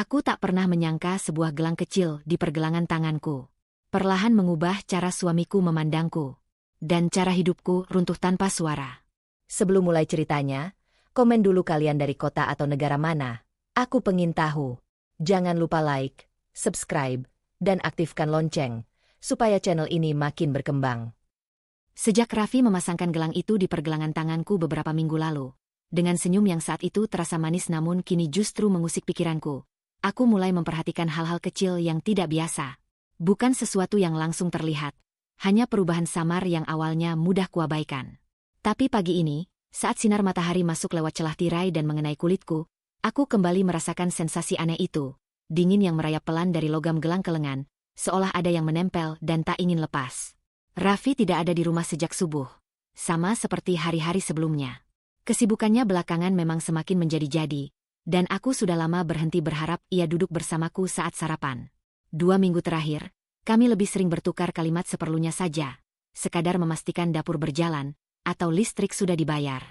Aku tak pernah menyangka sebuah gelang kecil di pergelangan tanganku perlahan mengubah cara suamiku memandangku, dan cara hidupku runtuh tanpa suara. Sebelum mulai ceritanya, komen dulu kalian dari kota atau negara mana. Aku pengen tahu. Jangan lupa like, subscribe, dan aktifkan lonceng, supaya channel ini makin berkembang. Sejak Raffi memasangkan gelang itu di pergelangan tanganku beberapa minggu lalu, dengan senyum yang saat itu terasa manis namun kini justru mengusik pikiranku, aku mulai memperhatikan hal-hal kecil yang tidak biasa. Bukan sesuatu yang langsung terlihat, hanya perubahan samar yang awalnya mudah kuabaikan. Tapi pagi ini, saat sinar matahari masuk lewat celah tirai dan mengenai kulitku, aku kembali merasakan sensasi aneh itu, dingin yang merayap pelan dari logam gelang ke lengan, seolah ada yang menempel dan tak ingin lepas. Raffi tidak ada di rumah sejak subuh, sama seperti hari-hari sebelumnya. Kesibukannya belakangan memang semakin menjadi-jadi, dan aku sudah lama berhenti berharap ia duduk bersamaku saat sarapan. 2 minggu terakhir, kami lebih sering bertukar kalimat seperlunya saja, sekadar memastikan dapur berjalan, atau listrik sudah dibayar.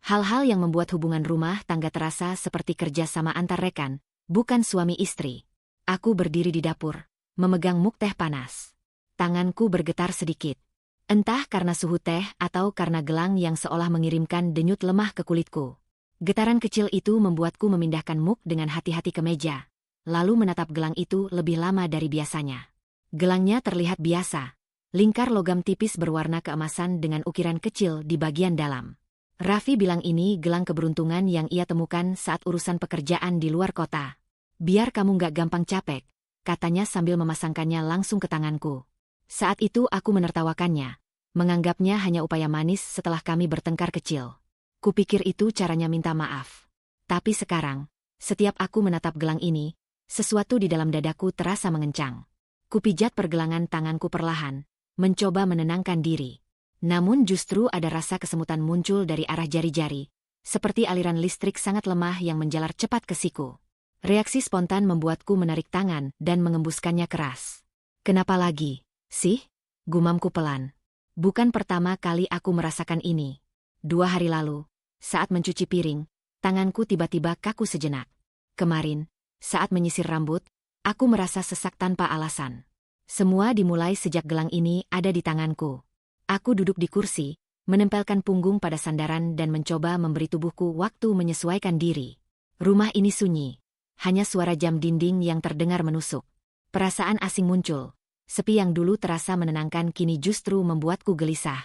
Hal-hal yang membuat hubungan rumah tangga terasa seperti kerja sama antar rekan, bukan suami istri. Aku berdiri di dapur, memegang muk teh panas. Tanganku bergetar sedikit. Entah karena suhu teh atau karena gelang yang seolah mengirimkan denyut lemah ke kulitku. Getaran kecil itu membuatku memindahkan muk dengan hati-hati ke meja, lalu menatap gelang itu lebih lama dari biasanya. Gelangnya terlihat biasa, lingkar logam tipis berwarna keemasan dengan ukiran kecil di bagian dalam. Raffi bilang ini gelang keberuntungan yang ia temukan saat urusan pekerjaan di luar kota. Biar kamu nggak gampang capek, katanya sambil memasangkannya langsung ke tanganku. Saat itu aku menertawakannya, menganggapnya hanya upaya manis setelah kami bertengkar kecil. Kupikir itu caranya minta maaf. Tapi sekarang, setiap aku menatap gelang ini, sesuatu di dalam dadaku terasa mengencang. Kupijat pergelangan tanganku perlahan, mencoba menenangkan diri. Namun justru ada rasa kesemutan muncul dari arah jari-jari, seperti aliran listrik sangat lemah yang menjalar cepat ke siku. Reaksi spontan membuatku menarik tangan dan mengembuskannya keras. Kenapa lagi, sih? Gumamku pelan. Bukan pertama kali aku merasakan ini. 2 hari lalu, saat mencuci piring, tanganku tiba-tiba kaku sejenak. Kemarin, saat menyisir rambut, aku merasa sesak tanpa alasan. Semua dimulai sejak gelang ini ada di tanganku. Aku duduk di kursi, menempelkan punggung pada sandaran dan mencoba memberi tubuhku waktu menyesuaikan diri. Rumah ini sunyi. Hanya suara jam dinding yang terdengar menusuk. Perasaan asing muncul. Sepi yang dulu terasa menenangkan kini justru membuatku gelisah.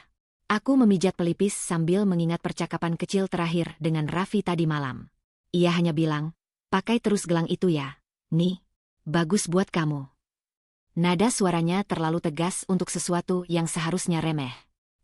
Aku memijat pelipis sambil mengingat percakapan kecil terakhir dengan Raffi tadi malam. Ia hanya bilang, pakai terus gelang itu ya. Nih, bagus buat kamu. Nada suaranya terlalu tegas untuk sesuatu yang seharusnya remeh.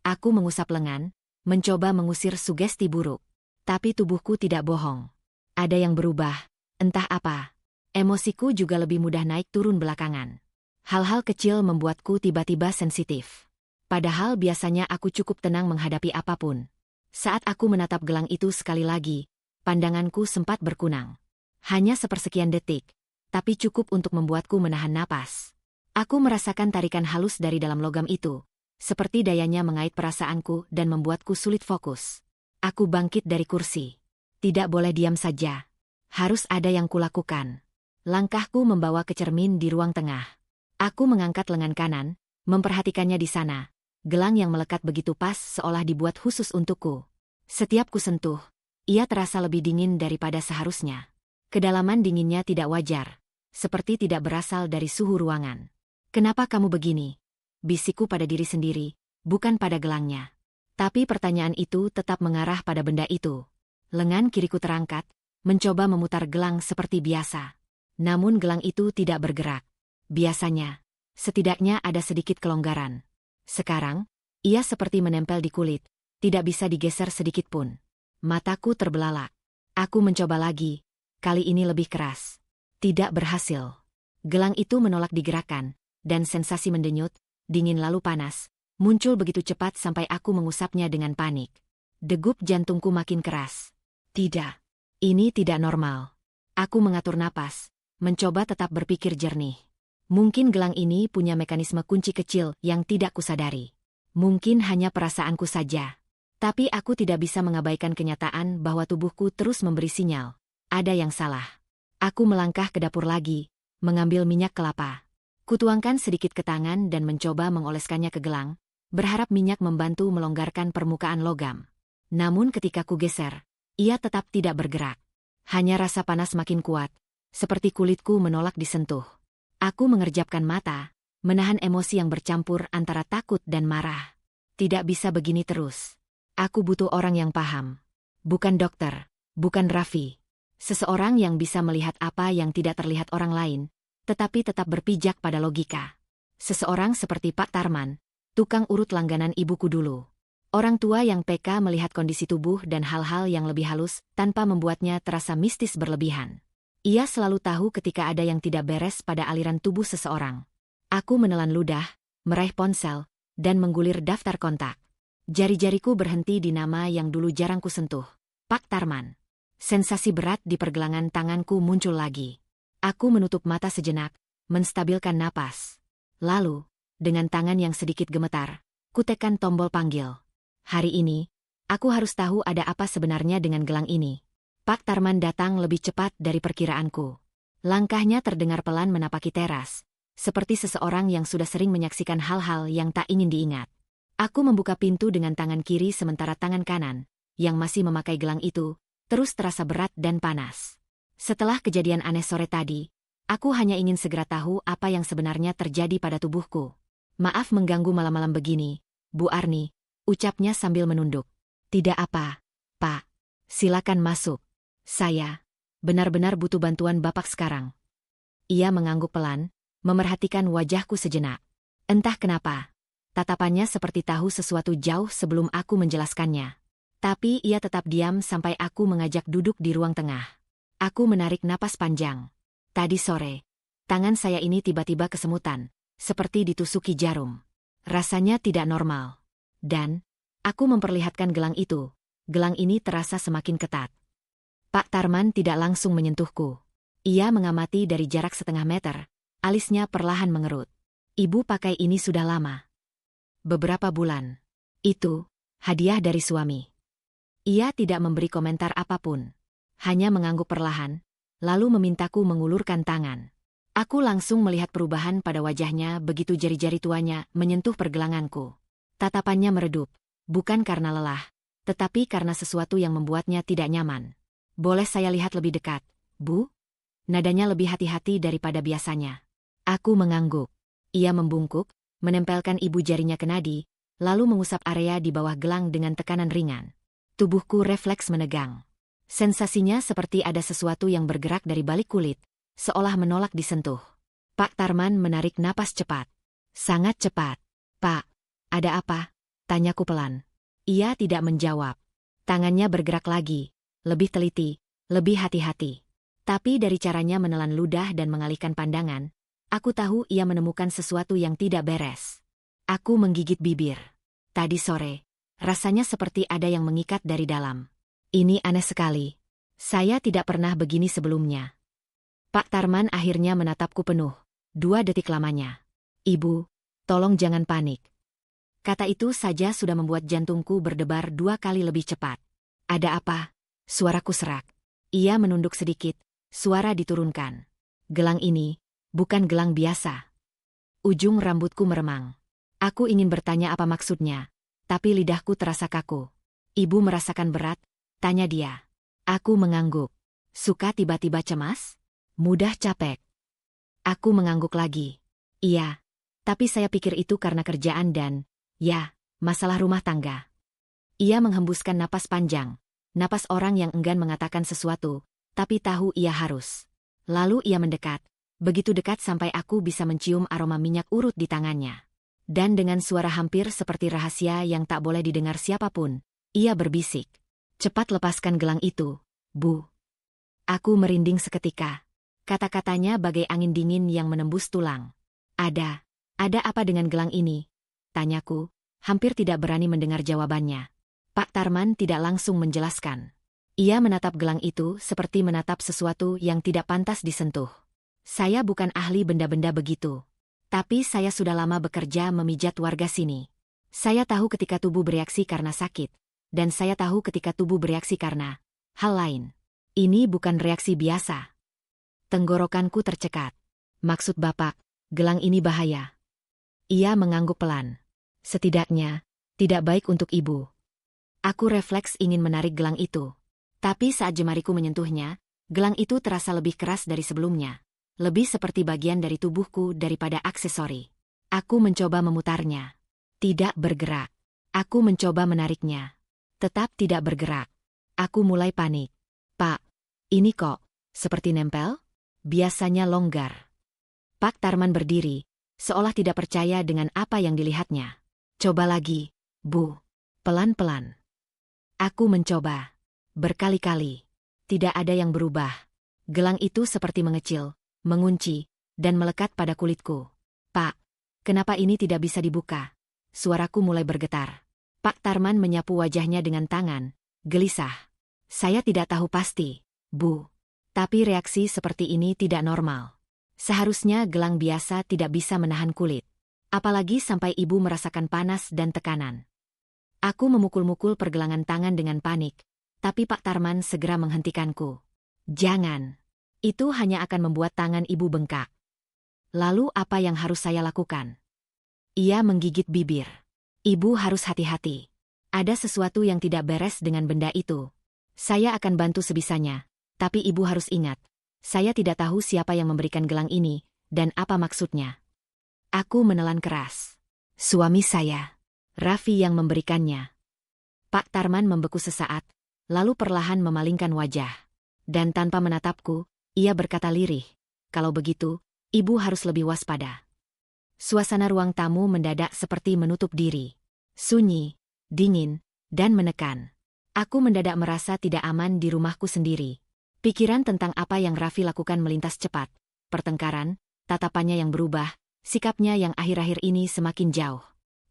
Aku mengusap lengan, mencoba mengusir sugesti buruk. Tapi tubuhku tidak bohong. Ada yang berubah, entah apa. Emosiku juga lebih mudah naik turun belakangan. Hal-hal kecil membuatku tiba-tiba sensitif. Padahal biasanya aku cukup tenang menghadapi apapun. Saat aku menatap gelang itu sekali lagi, pandanganku sempat berkunang. Hanya sepersekian detik, tapi cukup untuk membuatku menahan napas. Aku merasakan tarikan halus dari dalam logam itu, seperti dayanya mengait perasaanku dan membuatku sulit fokus. Aku bangkit dari kursi. Tidak boleh diam saja. Harus ada yang kulakukan. Langkahku membawa ke cermin di ruang tengah. Aku mengangkat lengan kanan, memperhatikannya di sana. Gelang yang melekat begitu pas seolah dibuat khusus untukku. Setiap kusentuh, ia terasa lebih dingin daripada seharusnya. Kedalaman dinginnya tidak wajar, seperti tidak berasal dari suhu ruangan. Kenapa kamu begini? Bisikku pada diri sendiri, bukan pada gelangnya. Tapi pertanyaan itu tetap mengarah pada benda itu. Lengan kiriku terangkat, mencoba memutar gelang seperti biasa. Namun gelang itu tidak bergerak. Biasanya, setidaknya ada sedikit kelonggaran. Sekarang, ia seperti menempel di kulit, tidak bisa digeser sedikit pun. Mataku terbelalak. Aku mencoba lagi, kali ini lebih keras. Tidak berhasil. Gelang itu menolak digerakkan, dan sensasi mendenyut, dingin lalu panas, muncul begitu cepat sampai aku mengusapnya dengan panik. Degup jantungku makin keras. Tidak. Ini tidak normal. Aku mengatur napas, mencoba tetap berpikir jernih. Mungkin gelang ini punya mekanisme kunci kecil yang tidak kusadari. Mungkin hanya perasaanku saja. Tapi aku tidak bisa mengabaikan kenyataan bahwa tubuhku terus memberi sinyal. Ada yang salah. Aku melangkah ke dapur lagi, mengambil minyak kelapa. Kutuangkan sedikit ke tangan dan mencoba mengoleskannya ke gelang, berharap minyak membantu melonggarkan permukaan logam. Namun ketika ku geser, ia tetap tidak bergerak. Hanya rasa panas makin kuat, seperti kulitku menolak disentuh. Aku mengerjapkan mata, menahan emosi yang bercampur antara takut dan marah. Tidak bisa begini terus. Aku butuh orang yang paham. Bukan dokter, bukan Raffi. Seseorang yang bisa melihat apa yang tidak terlihat orang lain, tetapi tetap berpijak pada logika. Seseorang seperti Pak Tarman, tukang urut langganan ibuku dulu. Orang tua yang peka melihat kondisi tubuh dan hal-hal yang lebih halus tanpa membuatnya terasa mistis berlebihan. Ia selalu tahu ketika ada yang tidak beres pada aliran tubuh seseorang. Aku menelan ludah, meraih ponsel, dan menggulir daftar kontak. Jari-jariku berhenti di nama yang dulu jarang kusentuh. Pak Tarman. Sensasi berat di pergelangan tanganku muncul lagi. Aku menutup mata sejenak, menstabilkan napas. Lalu, dengan tangan yang sedikit gemetar, kutekan tombol panggil. Hari ini, aku harus tahu ada apa sebenarnya dengan gelang ini. Pak Tarman datang lebih cepat dari perkiraanku. Langkahnya terdengar pelan menapaki teras, seperti seseorang yang sudah sering menyaksikan hal-hal yang tak ingin diingat. Aku membuka pintu dengan tangan kiri sementara tangan kanan, yang masih memakai gelang itu, terus terasa berat dan panas. Setelah kejadian aneh sore tadi, aku hanya ingin segera tahu apa yang sebenarnya terjadi pada tubuhku. Maaf mengganggu malam-malam begini, Bu Arni, ucapnya sambil menunduk. Tidak apa, Pak. Silakan masuk. Saya benar-benar butuh bantuan Bapak sekarang. Ia mengangguk pelan, memerhatikan wajahku sejenak. Entah kenapa, tatapannya seperti tahu sesuatu jauh sebelum aku menjelaskannya. Tapi ia tetap diam sampai aku mengajak duduk di ruang tengah. Aku menarik napas panjang. Tadi sore, tangan saya ini tiba-tiba kesemutan, seperti ditusuki jarum. Rasanya tidak normal. Dan, aku memperlihatkan gelang itu. Gelang ini terasa semakin ketat. Pak Tarman tidak langsung menyentuhku. Ia mengamati dari jarak setengah meter, alisnya perlahan mengerut. Ibu pakai ini sudah lama. Beberapa bulan. Itu, hadiah dari suami. Ia tidak memberi komentar apapun. Hanya mengangguk perlahan, lalu memintaku mengulurkan tangan. Aku langsung melihat perubahan pada wajahnya begitu jari-jari tuanya menyentuh pergelanganku. Tatapannya meredup, bukan karena lelah, tetapi karena sesuatu yang membuatnya tidak nyaman. Boleh saya lihat lebih dekat, Bu? Nadanya lebih hati-hati daripada biasanya. Aku mengangguk. Ia membungkuk, menempelkan ibu jarinya ke nadi, lalu mengusap area di bawah gelang dengan tekanan ringan. Tubuhku refleks menegang. Sensasinya seperti ada sesuatu yang bergerak dari balik kulit, seolah menolak disentuh. Pak Tarman menarik napas cepat. Sangat cepat. Pak, ada apa? Tanyaku pelan. Ia tidak menjawab. Tangannya bergerak lagi, lebih teliti, lebih hati-hati. Tapi dari caranya menelan ludah dan mengalihkan pandangan, aku tahu ia menemukan sesuatu yang tidak beres. Aku menggigit bibir. Tadi sore, rasanya seperti ada yang mengikat dari dalam. Ini aneh sekali. Saya tidak pernah begini sebelumnya. Pak Tarman akhirnya menatapku penuh. 2 detik lamanya. Ibu, tolong jangan panik. Kata itu saja sudah membuat jantungku berdebar 2 kali lebih cepat. Ada apa? Suaraku serak. Ia menunduk sedikit, suara diturunkan. Gelang ini, bukan gelang biasa. Ujung rambutku meremang. Aku ingin bertanya apa maksudnya, tapi lidahku terasa kaku. Ibu merasakan berat? Tanya dia. Aku mengangguk. Suka tiba-tiba cemas? Mudah capek. Aku mengangguk lagi. Iya, tapi saya pikir itu karena kerjaan dan, ya, masalah rumah tangga. Ia menghembuskan napas panjang, napas orang yang enggan mengatakan sesuatu, tapi tahu ia harus. Lalu ia mendekat, begitu dekat sampai aku bisa mencium aroma minyak urut di tangannya. Dan dengan suara hampir seperti rahasia yang tak boleh didengar siapapun, ia berbisik. Cepat lepaskan gelang itu, Bu. Aku merinding seketika. Kata-katanya bagai angin dingin yang menembus tulang. Ada apa dengan gelang ini? Tanyaku, hampir tidak berani mendengar jawabannya. Pak Tarman tidak langsung menjelaskan. Ia menatap gelang itu seperti menatap sesuatu yang tidak pantas disentuh. Saya bukan ahli benda-benda begitu. Tapi saya sudah lama bekerja memijat warga sini. Saya tahu ketika tubuh bereaksi karena sakit, dan saya tahu ketika tubuh bereaksi karena hal lain. Ini bukan reaksi biasa. Tenggorokanku tercekat. Maksud Bapak, gelang ini bahaya. Ia mengangguk pelan. Setidaknya, tidak baik untuk ibu. Aku refleks ingin menarik gelang itu. Tapi saat jemariku menyentuhnya, gelang itu terasa lebih keras dari sebelumnya. Lebih seperti bagian dari tubuhku daripada aksesori. Aku mencoba memutarnya. Tidak bergerak. Aku mencoba menariknya. Tetap tidak bergerak. Aku mulai panik. Pak, ini kok, seperti nempel? Biasanya longgar. Pak Tarman berdiri, seolah tidak percaya dengan apa yang dilihatnya. Coba lagi, Bu. Pelan-pelan. Aku mencoba. Berkali-kali. Tidak ada yang berubah. Gelang itu seperti mengecil, mengunci, dan melekat pada kulitku. Pak, kenapa ini tidak bisa dibuka? Suaraku mulai bergetar. Pak Tarman menyapu wajahnya dengan tangan, gelisah. Saya tidak tahu pasti, Bu. Tapi reaksi seperti ini tidak normal. Seharusnya gelang biasa tidak bisa menahan kulit. Apalagi sampai ibu merasakan panas dan tekanan. Aku memukul-mukul pergelangan tangan dengan panik, tapi Pak Tarman segera menghentikanku. Jangan. Itu hanya akan membuat tangan ibu bengkak. Lalu apa yang harus saya lakukan? Ia menggigit bibir. Ibu harus hati-hati. Ada sesuatu yang tidak beres dengan benda itu. Saya akan bantu sebisanya, tapi ibu harus ingat. Saya tidak tahu siapa yang memberikan gelang ini, dan apa maksudnya. Aku menelan keras. Suami saya. Raffi yang memberikannya. Pak Tarman membeku sesaat, lalu perlahan memalingkan wajah. Dan tanpa menatapku, ia berkata lirih, kalau begitu, ibu harus lebih waspada. Suasana ruang tamu mendadak seperti menutup diri. Sunyi, dingin, dan menekan. Aku mendadak merasa tidak aman di rumahku sendiri. Pikiran tentang apa yang Raffi lakukan melintas cepat. Pertengkaran, tatapannya yang berubah, sikapnya yang akhir-akhir ini semakin jauh.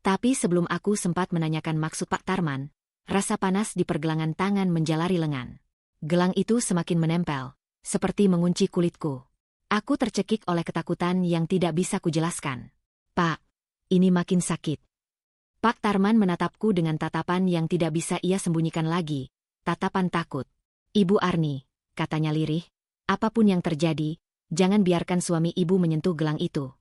Tapi sebelum aku sempat menanyakan maksud Pak Tarman, rasa panas di pergelangan tangan menjalari lengan. Gelang itu semakin menempel, seperti mengunci kulitku. Aku tercekik oleh ketakutan yang tidak bisa kujelaskan. Pak, ini makin sakit. Pak Tarman menatapku dengan tatapan yang tidak bisa ia sembunyikan lagi, tatapan takut. Ibu Arni, katanya lirih, apapun yang terjadi, jangan biarkan suami ibu menyentuh gelang itu.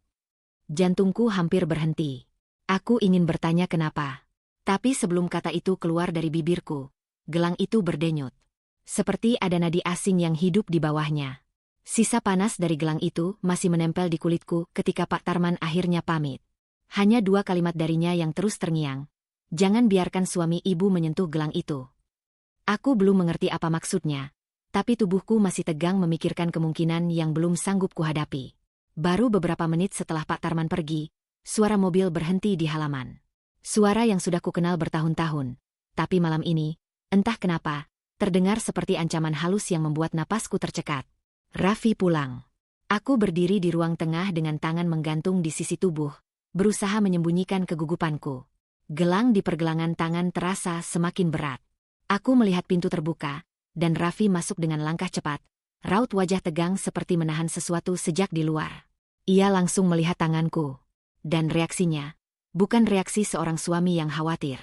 Jantungku hampir berhenti. Aku ingin bertanya kenapa. Tapi sebelum kata itu keluar dari bibirku, gelang itu berdenyut. Seperti ada nadi asing yang hidup di bawahnya. Sisa panas dari gelang itu masih menempel di kulitku ketika Pak Tarman akhirnya pamit. Hanya 2 kalimat darinya yang terus terngiang. Jangan biarkan suami ibu menyentuh gelang itu. Aku belum mengerti apa maksudnya, tapi tubuhku masih tegang memikirkan kemungkinan yang belum sanggup kuhadapi. Baru beberapa menit setelah Pak Tarman pergi, suara mobil berhenti di halaman. Suara yang sudah kukenal bertahun-tahun. Tapi malam ini, entah kenapa, terdengar seperti ancaman halus yang membuat napasku tercekat. Raffi pulang. Aku berdiri di ruang tengah dengan tangan menggantung di sisi tubuh, berusaha menyembunyikan kegugupanku. Gelang di pergelangan tangan terasa semakin berat. Aku melihat pintu terbuka, dan Raffi masuk dengan langkah cepat. Raut wajah tegang seperti menahan sesuatu sejak di luar. Ia langsung melihat tanganku. Dan reaksinya, bukan reaksi seorang suami yang khawatir.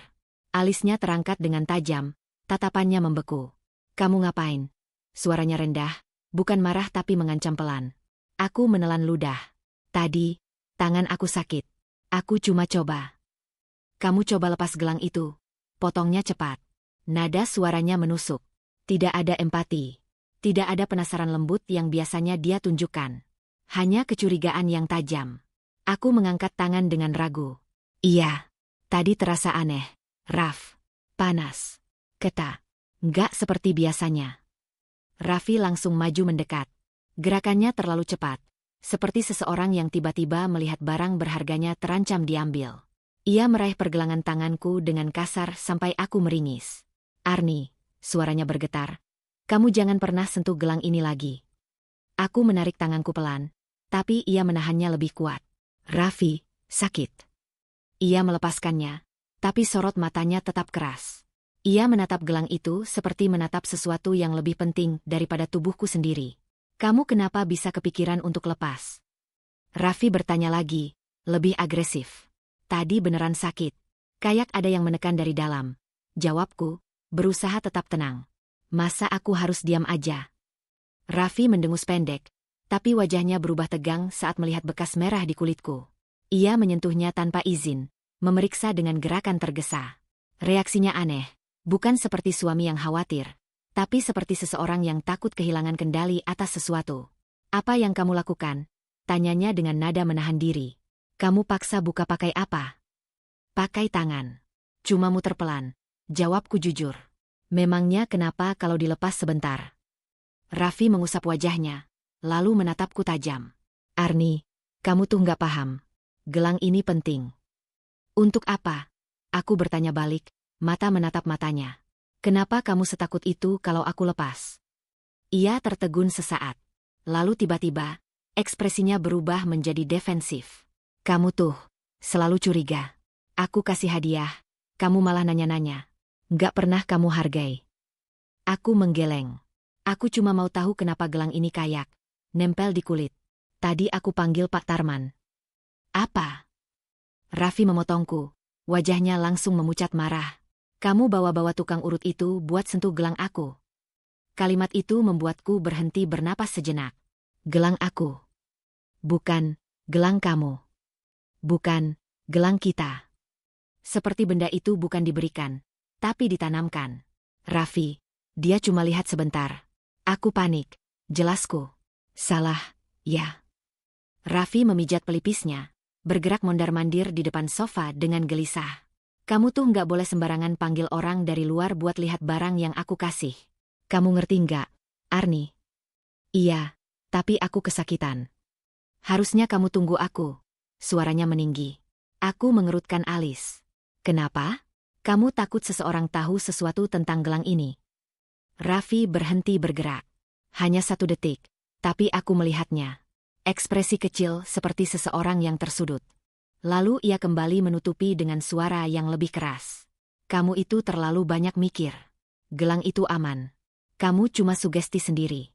Alisnya terangkat dengan tajam, tatapannya membeku. Kamu ngapain? Suaranya rendah, bukan marah tapi mengancam pelan. Aku menelan ludah. Tadi, tangan aku sakit. Aku cuma coba. Kamu coba lepas gelang itu. Potongnya cepat. Nada suaranya menusuk. Tidak ada empati. Tidak ada penasaran lembut yang biasanya dia tunjukkan. Hanya kecurigaan yang tajam. Aku mengangkat tangan dengan ragu. Iya, tadi terasa aneh. Raff. Panas. Keta. Nggak seperti biasanya. Raffi langsung maju mendekat. Gerakannya terlalu cepat. Seperti seseorang yang tiba-tiba melihat barang berharganya terancam diambil. Ia meraih pergelangan tanganku dengan kasar sampai aku meringis. Arni, suaranya bergetar. Kamu jangan pernah sentuh gelang ini lagi. Aku menarik tanganku pelan, tapi ia menahannya lebih kuat. Raffi, sakit. Ia melepaskannya, tapi sorot matanya tetap keras. Ia menatap gelang itu seperti menatap sesuatu yang lebih penting daripada tubuhku sendiri. Kamu kenapa bisa kepikiran untuk lepas? Raffi bertanya lagi, lebih agresif. Tadi beneran sakit. Kayak ada yang menekan dari dalam. Jawabku, berusaha tetap tenang. Masa aku harus diam aja? Raffi mendengus pendek, Tapi wajahnya berubah tegang saat melihat bekas merah di kulitku. Ia menyentuhnya tanpa izin, memeriksa dengan gerakan tergesa. Reaksinya aneh, bukan seperti suami yang khawatir, tapi seperti seseorang yang takut kehilangan kendali atas sesuatu. "Apa yang kamu lakukan?" tanyanya dengan nada menahan diri. "Kamu paksa buka pakai apa?" "Pakai tangan. Cuma muter pelan," jawabku jujur. "Memangnya kenapa kalau dilepas sebentar?" Raffi mengusap wajahnya, lalu menatapku tajam. "Arni, kamu tuh nggak paham. Gelang ini penting." "Untuk apa?" Aku bertanya balik, mata menatap matanya. "Kenapa kamu setakut itu kalau aku lepas?" Ia tertegun sesaat. Lalu tiba-tiba, ekspresinya berubah menjadi defensif. "Kamu tuh selalu curiga. Aku kasih hadiah, kamu malah nanya-nanya. Nggak pernah kamu hargai." Aku menggeleng. "Aku cuma mau tahu kenapa gelang ini kayak nempel di kulit. Tadi aku panggil Pak Tarman." "Apa?" Raffi memotongku. Wajahnya langsung memucat marah. "Kamu bawa-bawa tukang urut itu buat sentuh gelang aku." Kalimat itu membuatku berhenti bernapas sejenak. "Gelang aku. Bukan gelang kamu. Bukan gelang kita." Seperti benda itu bukan diberikan, tapi ditanamkan. "Raffi, dia cuma lihat sebentar." Aku panik. "Jelasku. Salah, ya." Raffi memijat pelipisnya, bergerak mondar-mandir di depan sofa dengan gelisah. "Kamu tuh nggak boleh sembarangan panggil orang dari luar buat lihat barang yang aku kasih. Kamu ngerti nggak, Arni?" "Iya, tapi aku kesakitan." "Harusnya kamu tunggu aku." Suaranya meninggi. Aku mengerutkan alis. "Kenapa? Kamu takut seseorang tahu sesuatu tentang gelang ini?" Raffi berhenti bergerak. Hanya 1 detik, tapi aku melihatnya. Ekspresi kecil seperti seseorang yang tersudut. Lalu ia kembali menutupi dengan suara yang lebih keras. "Kamu itu terlalu banyak mikir. Gelang itu aman. Kamu cuma sugesti sendiri."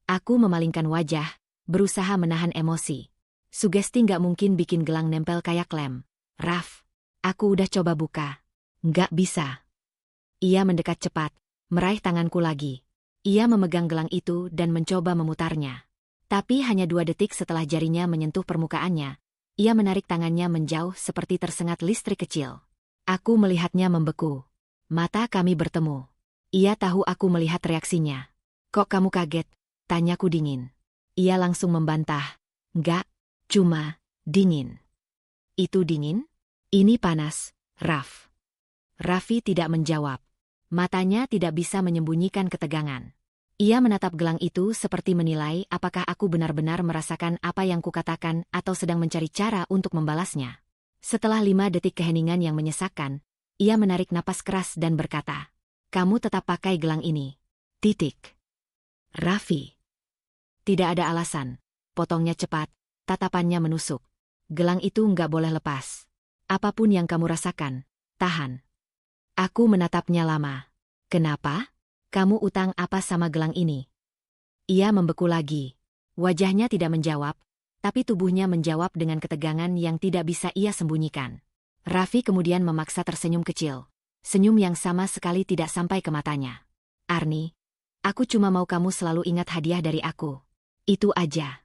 Aku memalingkan wajah, berusaha menahan emosi. "Sugesti nggak mungkin bikin gelang nempel kayak lem. Raf, aku udah coba buka. Nggak bisa." Ia mendekat cepat, meraih tanganku lagi. Ia memegang gelang itu dan mencoba memutarnya. Tapi hanya 2 detik setelah jarinya menyentuh permukaannya, ia menarik tangannya menjauh seperti tersengat listrik kecil. Aku melihatnya membeku. Mata kami bertemu. Ia tahu aku melihat reaksinya. "Kok kamu kaget?" tanyaku dingin. Ia langsung membantah. "Nggak, cuma dingin." "Itu dingin? Ini panas, Raf." Raffi tidak menjawab. Matanya tidak bisa menyembunyikan ketegangan. Ia menatap gelang itu seperti menilai apakah aku benar-benar merasakan apa yang kukatakan atau sedang mencari cara untuk membalasnya. Setelah 5 detik keheningan yang menyesakkan, ia menarik napas keras dan berkata, "Kamu tetap pakai gelang ini. Titik." "Raffi." "Tidak ada alasan." Potongnya cepat, tatapannya menusuk. "Gelang itu nggak boleh lepas. Apapun yang kamu rasakan, tahan." Aku menatapnya lama. "Kenapa? Kamu utang apa sama gelang ini?" Ia membeku lagi. Wajahnya tidak menjawab, tapi tubuhnya menjawab dengan ketegangan yang tidak bisa ia sembunyikan. Raffi kemudian memaksa tersenyum kecil. Senyum yang sama sekali tidak sampai ke matanya. "Arni, aku cuma mau kamu selalu ingat hadiah dari aku. Itu aja."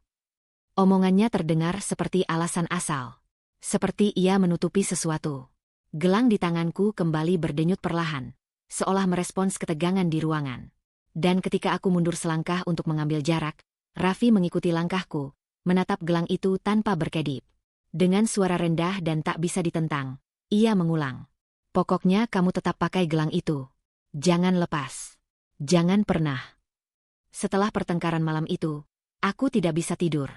Omongannya terdengar seperti alasan asal. Seperti ia menutupi sesuatu. Gelang di tanganku kembali berdenyut perlahan, seolah merespons ketegangan di ruangan. Dan ketika aku mundur selangkah untuk mengambil jarak, Raffi mengikuti langkahku, menatap gelang itu tanpa berkedip. Dengan suara rendah dan tak bisa ditentang, ia mengulang. "Pokoknya kamu tetap pakai gelang itu. Jangan lepas. Jangan pernah." Setelah pertengkaran malam itu, aku tidak bisa tidur.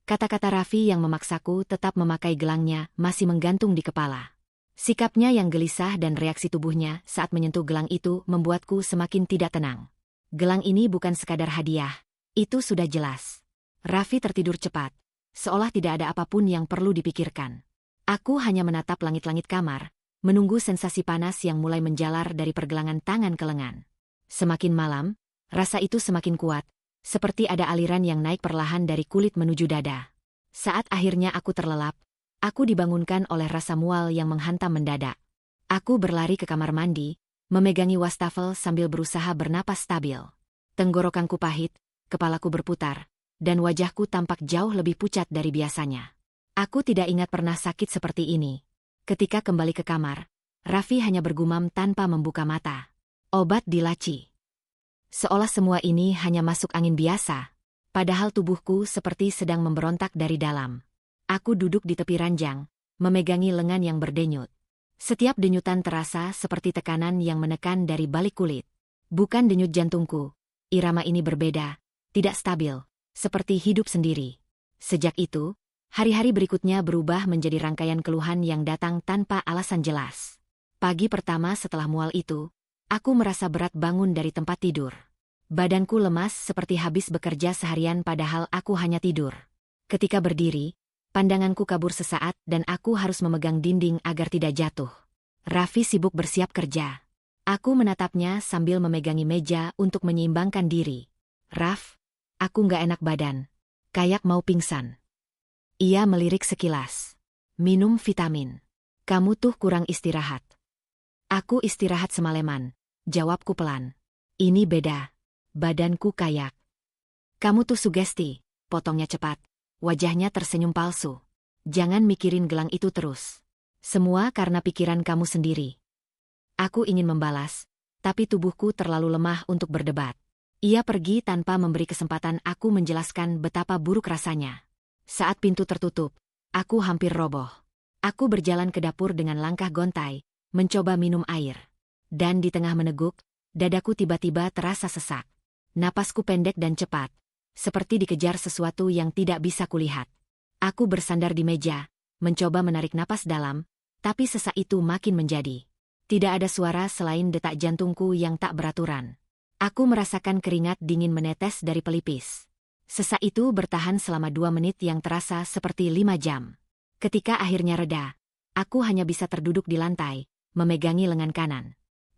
Kata-kata Raffi yang memaksaku tetap memakai gelangnya masih menggantung di kepala. Sikapnya yang gelisah dan reaksi tubuhnya saat menyentuh gelang itu membuatku semakin tidak tenang. Gelang ini bukan sekadar hadiah, itu sudah jelas. Raffi tertidur cepat, seolah tidak ada apapun yang perlu dipikirkan. Aku hanya menatap langit-langit kamar, menunggu sensasi panas yang mulai menjalar dari pergelangan tangan ke lengan. Semakin malam, rasa itu semakin kuat, seperti ada aliran yang naik perlahan dari kulit menuju dada. Saat akhirnya aku terlelap, aku dibangunkan oleh rasa mual yang menghantam mendadak. Aku berlari ke kamar mandi, memegangi wastafel sambil berusaha bernapas stabil. Tenggorokanku pahit, kepalaku berputar, dan wajahku tampak jauh lebih pucat dari biasanya. Aku tidak ingat pernah sakit seperti ini. Ketika kembali ke kamar, Raffi hanya bergumam tanpa membuka mata. Obat di laci. Seolah semua ini hanya masuk angin biasa, padahal tubuhku seperti sedang memberontak dari dalam. Aku duduk di tepi ranjang, memegangi lengan yang berdenyut. Setiap denyutan terasa seperti tekanan yang menekan dari balik kulit. Bukan denyut jantungku. Irama ini berbeda, tidak stabil, seperti hidup sendiri. Sejak itu, hari-hari berikutnya berubah menjadi rangkaian keluhan yang datang tanpa alasan jelas. Pagi pertama setelah mual itu, aku merasa berat bangun dari tempat tidur. Badanku lemas seperti habis bekerja seharian padahal aku hanya tidur. Ketika berdiri, pandanganku kabur sesaat dan aku harus memegang dinding agar tidak jatuh. Raffi sibuk bersiap kerja. Aku menatapnya sambil memegangi meja untuk menyeimbangkan diri. Raff, aku nggak enak badan. Kayak mau pingsan. Ia melirik sekilas. Minum vitamin. Kamu tuh kurang istirahat. Aku istirahat semalaman. Jawabku pelan. Ini beda. Badanku kayak. Kamu tuh sugesti, potongnya cepat. Wajahnya tersenyum palsu. Jangan mikirin gelang itu terus. Semua karena pikiran kamu sendiri. Aku ingin membalas, tapi tubuhku terlalu lemah untuk berdebat. Ia pergi tanpa memberi kesempatan aku menjelaskan betapa buruk rasanya. Saat pintu tertutup, aku hampir roboh. Aku berjalan ke dapur dengan langkah gontai, mencoba minum air. Dan di tengah meneguk, dadaku tiba-tiba terasa sesak. Napasku pendek dan cepat, seperti dikejar sesuatu yang tidak bisa kulihat. Aku bersandar di meja, mencoba menarik napas dalam, tapi sesak itu makin menjadi. Tidak ada suara selain detak jantungku yang tak beraturan. Aku merasakan keringat dingin menetes dari pelipis. Sesak itu bertahan selama 2 menit yang terasa seperti 5 jam. Ketika akhirnya reda, aku hanya bisa terduduk di lantai, memegangi lengan kanan.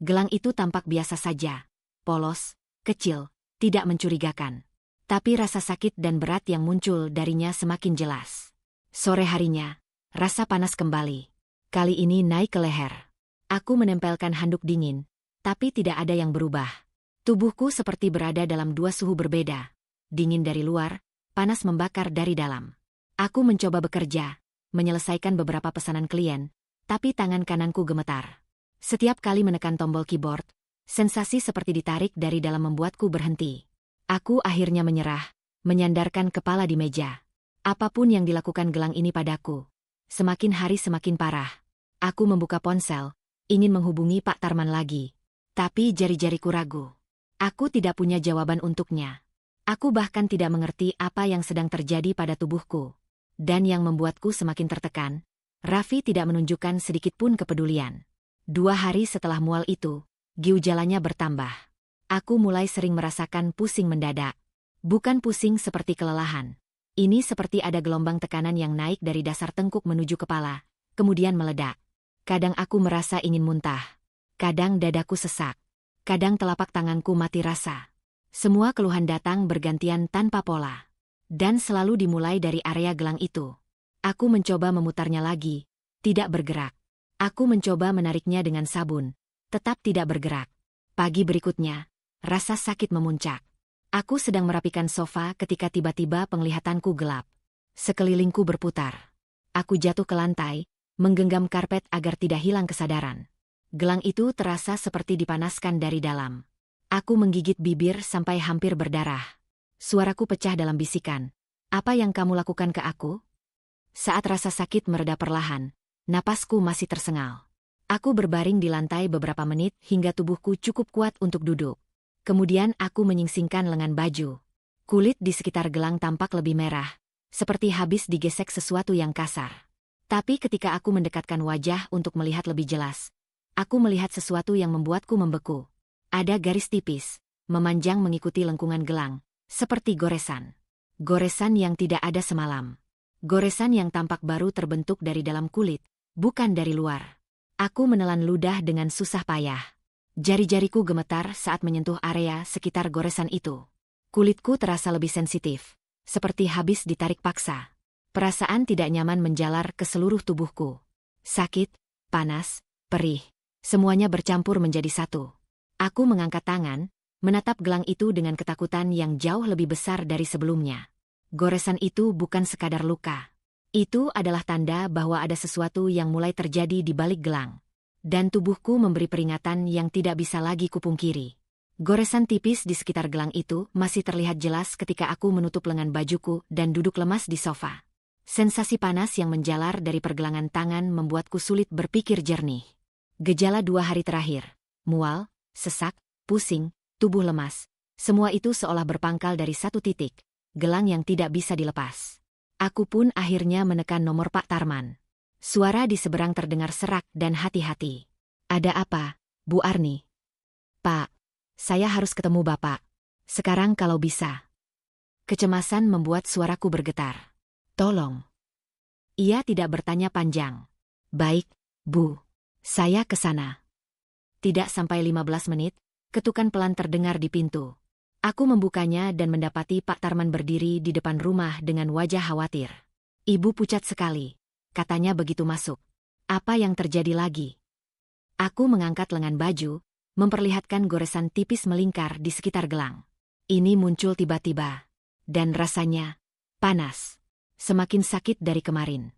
Gelang itu tampak biasa saja, polos, kecil, tidak mencurigakan. Tapi rasa sakit dan berat yang muncul darinya semakin jelas. Sore harinya, rasa panas kembali. Kali ini naik ke leher. Aku menempelkan handuk dingin, tapi tidak ada yang berubah. Tubuhku seperti berada dalam 2 suhu berbeda. Dingin dari luar, panas membakar dari dalam. Aku mencoba bekerja, menyelesaikan beberapa pesanan klien, tapi tangan kananku gemetar. Setiap kali menekan tombol keyboard, sensasi seperti ditarik dari dalam membuatku berhenti. Aku akhirnya menyerah, menyandarkan kepala di meja. Apapun yang dilakukan gelang ini padaku, semakin hari semakin parah. Aku membuka ponsel, ingin menghubungi Pak Tarman lagi. Tapi jari-jariku ragu. Aku tidak punya jawaban untuknya. Aku bahkan tidak mengerti apa yang sedang terjadi pada tubuhku. Dan yang membuatku semakin tertekan, Raffi tidak menunjukkan sedikitpun kepedulian. 2 hari setelah mual itu, giu jalannya bertambah. Aku mulai sering merasakan pusing mendadak. Bukan pusing seperti kelelahan. Ini seperti ada gelombang tekanan yang naik dari dasar tengkuk menuju kepala, kemudian meledak. Kadang aku merasa ingin muntah. Kadang dadaku sesak. Kadang telapak tanganku mati rasa. Semua keluhan datang bergantian tanpa pola. Dan selalu dimulai dari area gelang itu. Aku mencoba memutarnya lagi, tidak bergerak. Aku mencoba menariknya dengan sabun, tetap tidak bergerak. Pagi berikutnya, rasa sakit memuncak. Aku sedang merapikan sofa ketika tiba-tiba penglihatanku gelap. Sekelilingku berputar. Aku jatuh ke lantai, menggenggam karpet agar tidak hilang kesadaran. Gelang itu terasa seperti dipanaskan dari dalam. Aku menggigit bibir sampai hampir berdarah. Suaraku pecah dalam bisikan. Apa yang kamu lakukan ke aku? Saat rasa sakit mereda perlahan, napasku masih tersengal. Aku berbaring di lantai beberapa menit hingga tubuhku cukup kuat untuk duduk. Kemudian aku menyingsingkan lengan baju. Kulit di sekitar gelang tampak lebih merah, seperti habis digesek sesuatu yang kasar. Tapi ketika aku mendekatkan wajah untuk melihat lebih jelas, aku melihat sesuatu yang membuatku membeku. Ada garis tipis, memanjang mengikuti lengkungan gelang, seperti goresan. Goresan yang tidak ada semalam. Goresan yang tampak baru terbentuk dari dalam kulit, bukan dari luar. Aku menelan ludah dengan susah payah. Jari-jariku gemetar saat menyentuh area sekitar goresan itu. Kulitku terasa lebih sensitif, seperti habis ditarik paksa. Perasaan tidak nyaman menjalar ke seluruh tubuhku. Sakit, panas, perih, semuanya bercampur menjadi satu. Aku mengangkat tangan, menatap gelang itu dengan ketakutan yang jauh lebih besar dari sebelumnya. Goresan itu bukan sekadar luka. Itu adalah tanda bahwa ada sesuatu yang mulai terjadi di balik gelang. Dan tubuhku memberi peringatan yang tidak bisa lagi kupungkiri. Goresan tipis di sekitar gelang itu masih terlihat jelas ketika aku menutup lengan bajuku dan duduk lemas di sofa. Sensasi panas yang menjalar dari pergelangan tangan membuatku sulit berpikir jernih. Gejala 2 hari terakhir, mual, sesak, pusing, tubuh lemas, semua itu seolah berpangkal dari satu titik, gelang yang tidak bisa dilepas. Aku pun akhirnya menekan nomor Pak Tarman. Suara di seberang terdengar serak dan hati-hati. "Ada apa, Bu Arni?" "Pak, saya harus ketemu Bapak. Sekarang kalau bisa." Kecemasan membuat suaraku bergetar. "Tolong." Ia tidak bertanya panjang. "Baik, Bu. Saya ke sana." Tidak sampai 15 menit, ketukan pelan terdengar di pintu. Aku membukanya dan mendapati Pak Tarman berdiri di depan rumah dengan wajah khawatir. "Ibu pucat sekali," katanya begitu masuk. "Apa yang terjadi lagi?" Aku mengangkat lengan baju, memperlihatkan goresan tipis melingkar di sekitar gelang. Ini muncul tiba-tiba. Dan rasanya panas. Semakin sakit dari kemarin.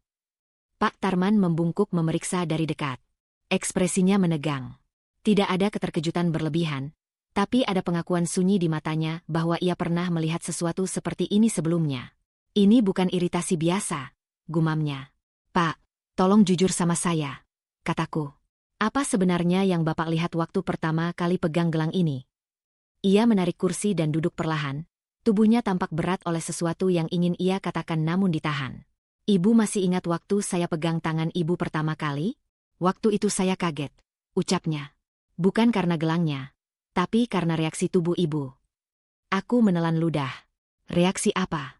Pak Tarman membungkuk memeriksa dari dekat. Ekspresinya menegang. Tidak ada keterkejutan berlebihan, tapi ada pengakuan sunyi di matanya bahwa ia pernah melihat sesuatu seperti ini sebelumnya. "Ini bukan iritasi biasa," gumamnya. "Pak, tolong jujur sama saya," kataku. "Apa sebenarnya yang Bapak lihat waktu pertama kali pegang gelang ini?" Ia menarik kursi dan duduk perlahan. Tubuhnya tampak berat oleh sesuatu yang ingin ia katakan namun ditahan. "Ibu masih ingat waktu saya pegang tangan Ibu pertama kali? Waktu itu saya kaget," ucapnya. "Bukan karena gelangnya, tapi karena reaksi tubuh Ibu." Aku menelan ludah. Reaksi apa?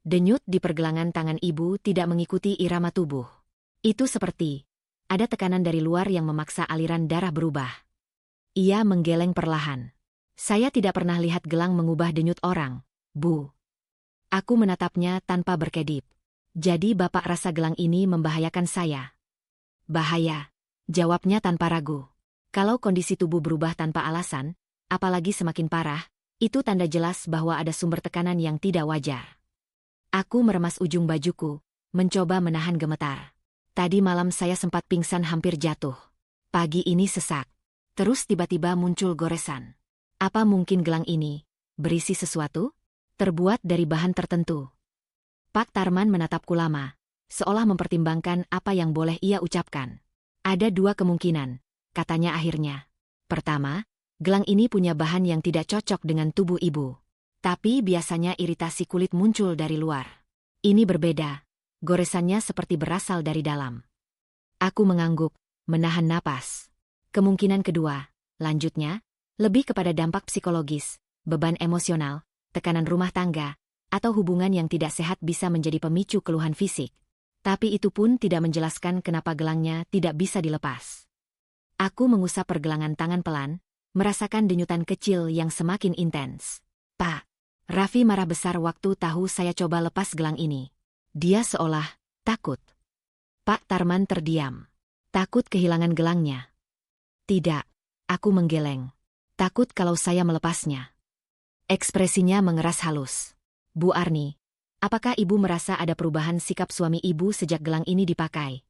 Denyut di pergelangan tangan Ibu tidak mengikuti irama tubuh. Itu seperti ada tekanan dari luar yang memaksa aliran darah berubah. Ia menggeleng perlahan. "Saya tidak pernah lihat gelang mengubah denyut orang, Bu." Aku menatapnya tanpa berkedip. "Jadi Bapak rasa gelang ini membahayakan saya?" "Bahaya," jawabnya tanpa ragu. Kalau kondisi tubuh berubah tanpa alasan, apalagi semakin parah, itu tanda jelas bahwa ada sumber tekanan yang tidak wajar. Aku meremas ujung bajuku, mencoba menahan gemetar. Tadi malam saya sempat pingsan hampir jatuh. Pagi ini sesak. Terus tiba-tiba muncul goresan. Apa mungkin gelang ini berisi sesuatu? Terbuat dari bahan tertentu? Pak Tarman menatapku lama, seolah mempertimbangkan apa yang boleh ia ucapkan. "Ada 2 kemungkinan," katanya akhirnya. "Pertama, gelang ini punya bahan yang tidak cocok dengan tubuh Ibu. Tapi biasanya iritasi kulit muncul dari luar. Ini berbeda. Goresannya seperti berasal dari dalam." Aku mengangguk, menahan napas. "Kemungkinan kedua," lanjutnya, "lebih kepada dampak psikologis, beban emosional, tekanan rumah tangga, atau hubungan yang tidak sehat bisa menjadi pemicu keluhan fisik. Tapi itu pun tidak menjelaskan kenapa gelangnya tidak bisa dilepas." Aku mengusap pergelangan tangan pelan, merasakan denyutan kecil yang semakin intens. "Pak, Raffi marah besar waktu tahu saya coba lepas gelang ini. Dia seolah takut." Pak Tarman terdiam. "Takut kehilangan gelangnya?" "Tidak," aku menggeleng. "Takut kalau saya melepasnya." Ekspresinya mengeras halus. "Bu Arni, apakah Ibu merasa ada perubahan sikap suami Ibu sejak gelang ini dipakai?"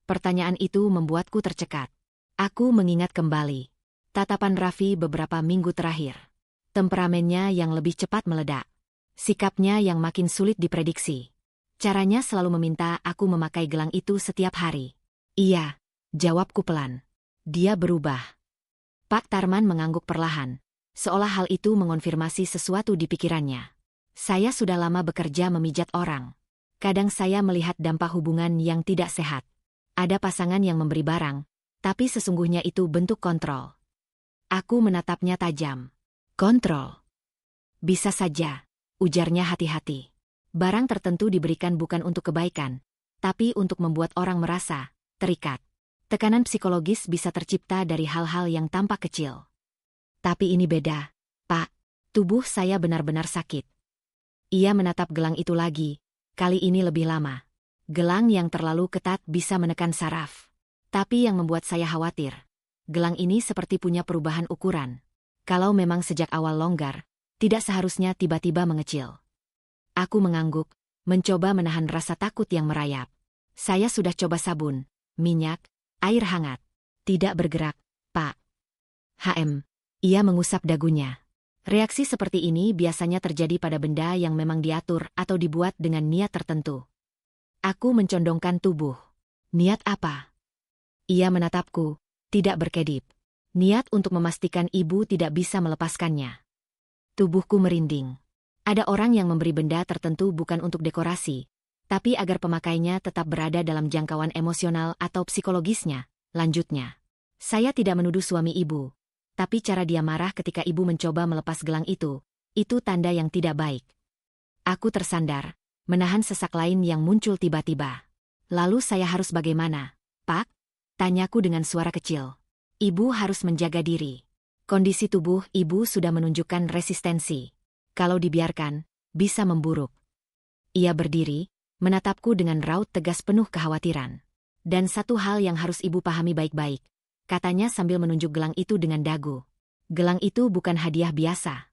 Pertanyaan itu membuatku tercekat. Aku mengingat kembali tatapan Raffi beberapa minggu terakhir. Temperamennya yang lebih cepat meledak. Sikapnya yang makin sulit diprediksi. Caranya selalu meminta aku memakai gelang itu setiap hari. "Iya," jawabku pelan. "Dia berubah." Pak Tarman mengangguk perlahan, seolah hal itu mengonfirmasi sesuatu di pikirannya. "Saya sudah lama bekerja memijat orang. Kadang saya melihat dampak hubungan yang tidak sehat. Ada pasangan yang memberi barang, tapi sesungguhnya itu bentuk kontrol." Aku menatapnya tajam. "Kontrol?" "Bisa saja," ujarnya hati-hati. "Barang tertentu diberikan bukan untuk kebaikan, tapi untuk membuat orang merasa terikat. Tekanan psikologis bisa tercipta dari hal-hal yang tampak kecil. Tapi ini beda, Pak. Tubuh saya benar-benar sakit." Ia menatap gelang itu lagi, kali ini lebih lama. Gelang yang terlalu ketat bisa menekan saraf. Tapi yang membuat saya khawatir, gelang ini seperti punya perubahan ukuran. Kalau memang sejak awal longgar, tidak seharusnya tiba-tiba mengecil. Aku mengangguk, mencoba menahan rasa takut yang merayap. Saya sudah coba sabun, minyak, air hangat. Tidak bergerak, Pak. Ia mengusap dagunya. Reaksi seperti ini biasanya terjadi pada benda yang memang diatur atau dibuat dengan niat tertentu. Aku mencondongkan tubuh. Niat apa? Ia menatapku, tidak berkedip. Niat untuk memastikan ibu tidak bisa melepaskannya. Tubuhku merinding. Ada orang yang memberi benda tertentu bukan untuk dekorasi, tapi agar pemakainya tetap berada dalam jangkauan emosional atau psikologisnya, lanjutnya. Saya tidak menuduh suami ibu. Tapi cara dia marah ketika ibu mencoba melepas gelang itu tanda yang tidak baik. Aku tersandar, menahan sesak lain yang muncul tiba-tiba. Lalu saya harus bagaimana, Pak? Tanyaku dengan suara kecil. Ibu harus menjaga diri. Kondisi tubuh ibu sudah menunjukkan resistensi. Kalau dibiarkan, bisa memburuk. Ia berdiri, menatapku dengan raut tegas penuh kekhawatiran. Dan satu hal yang harus ibu pahami baik-baik. Katanya sambil menunjuk gelang itu dengan dagu. Gelang itu bukan hadiah biasa.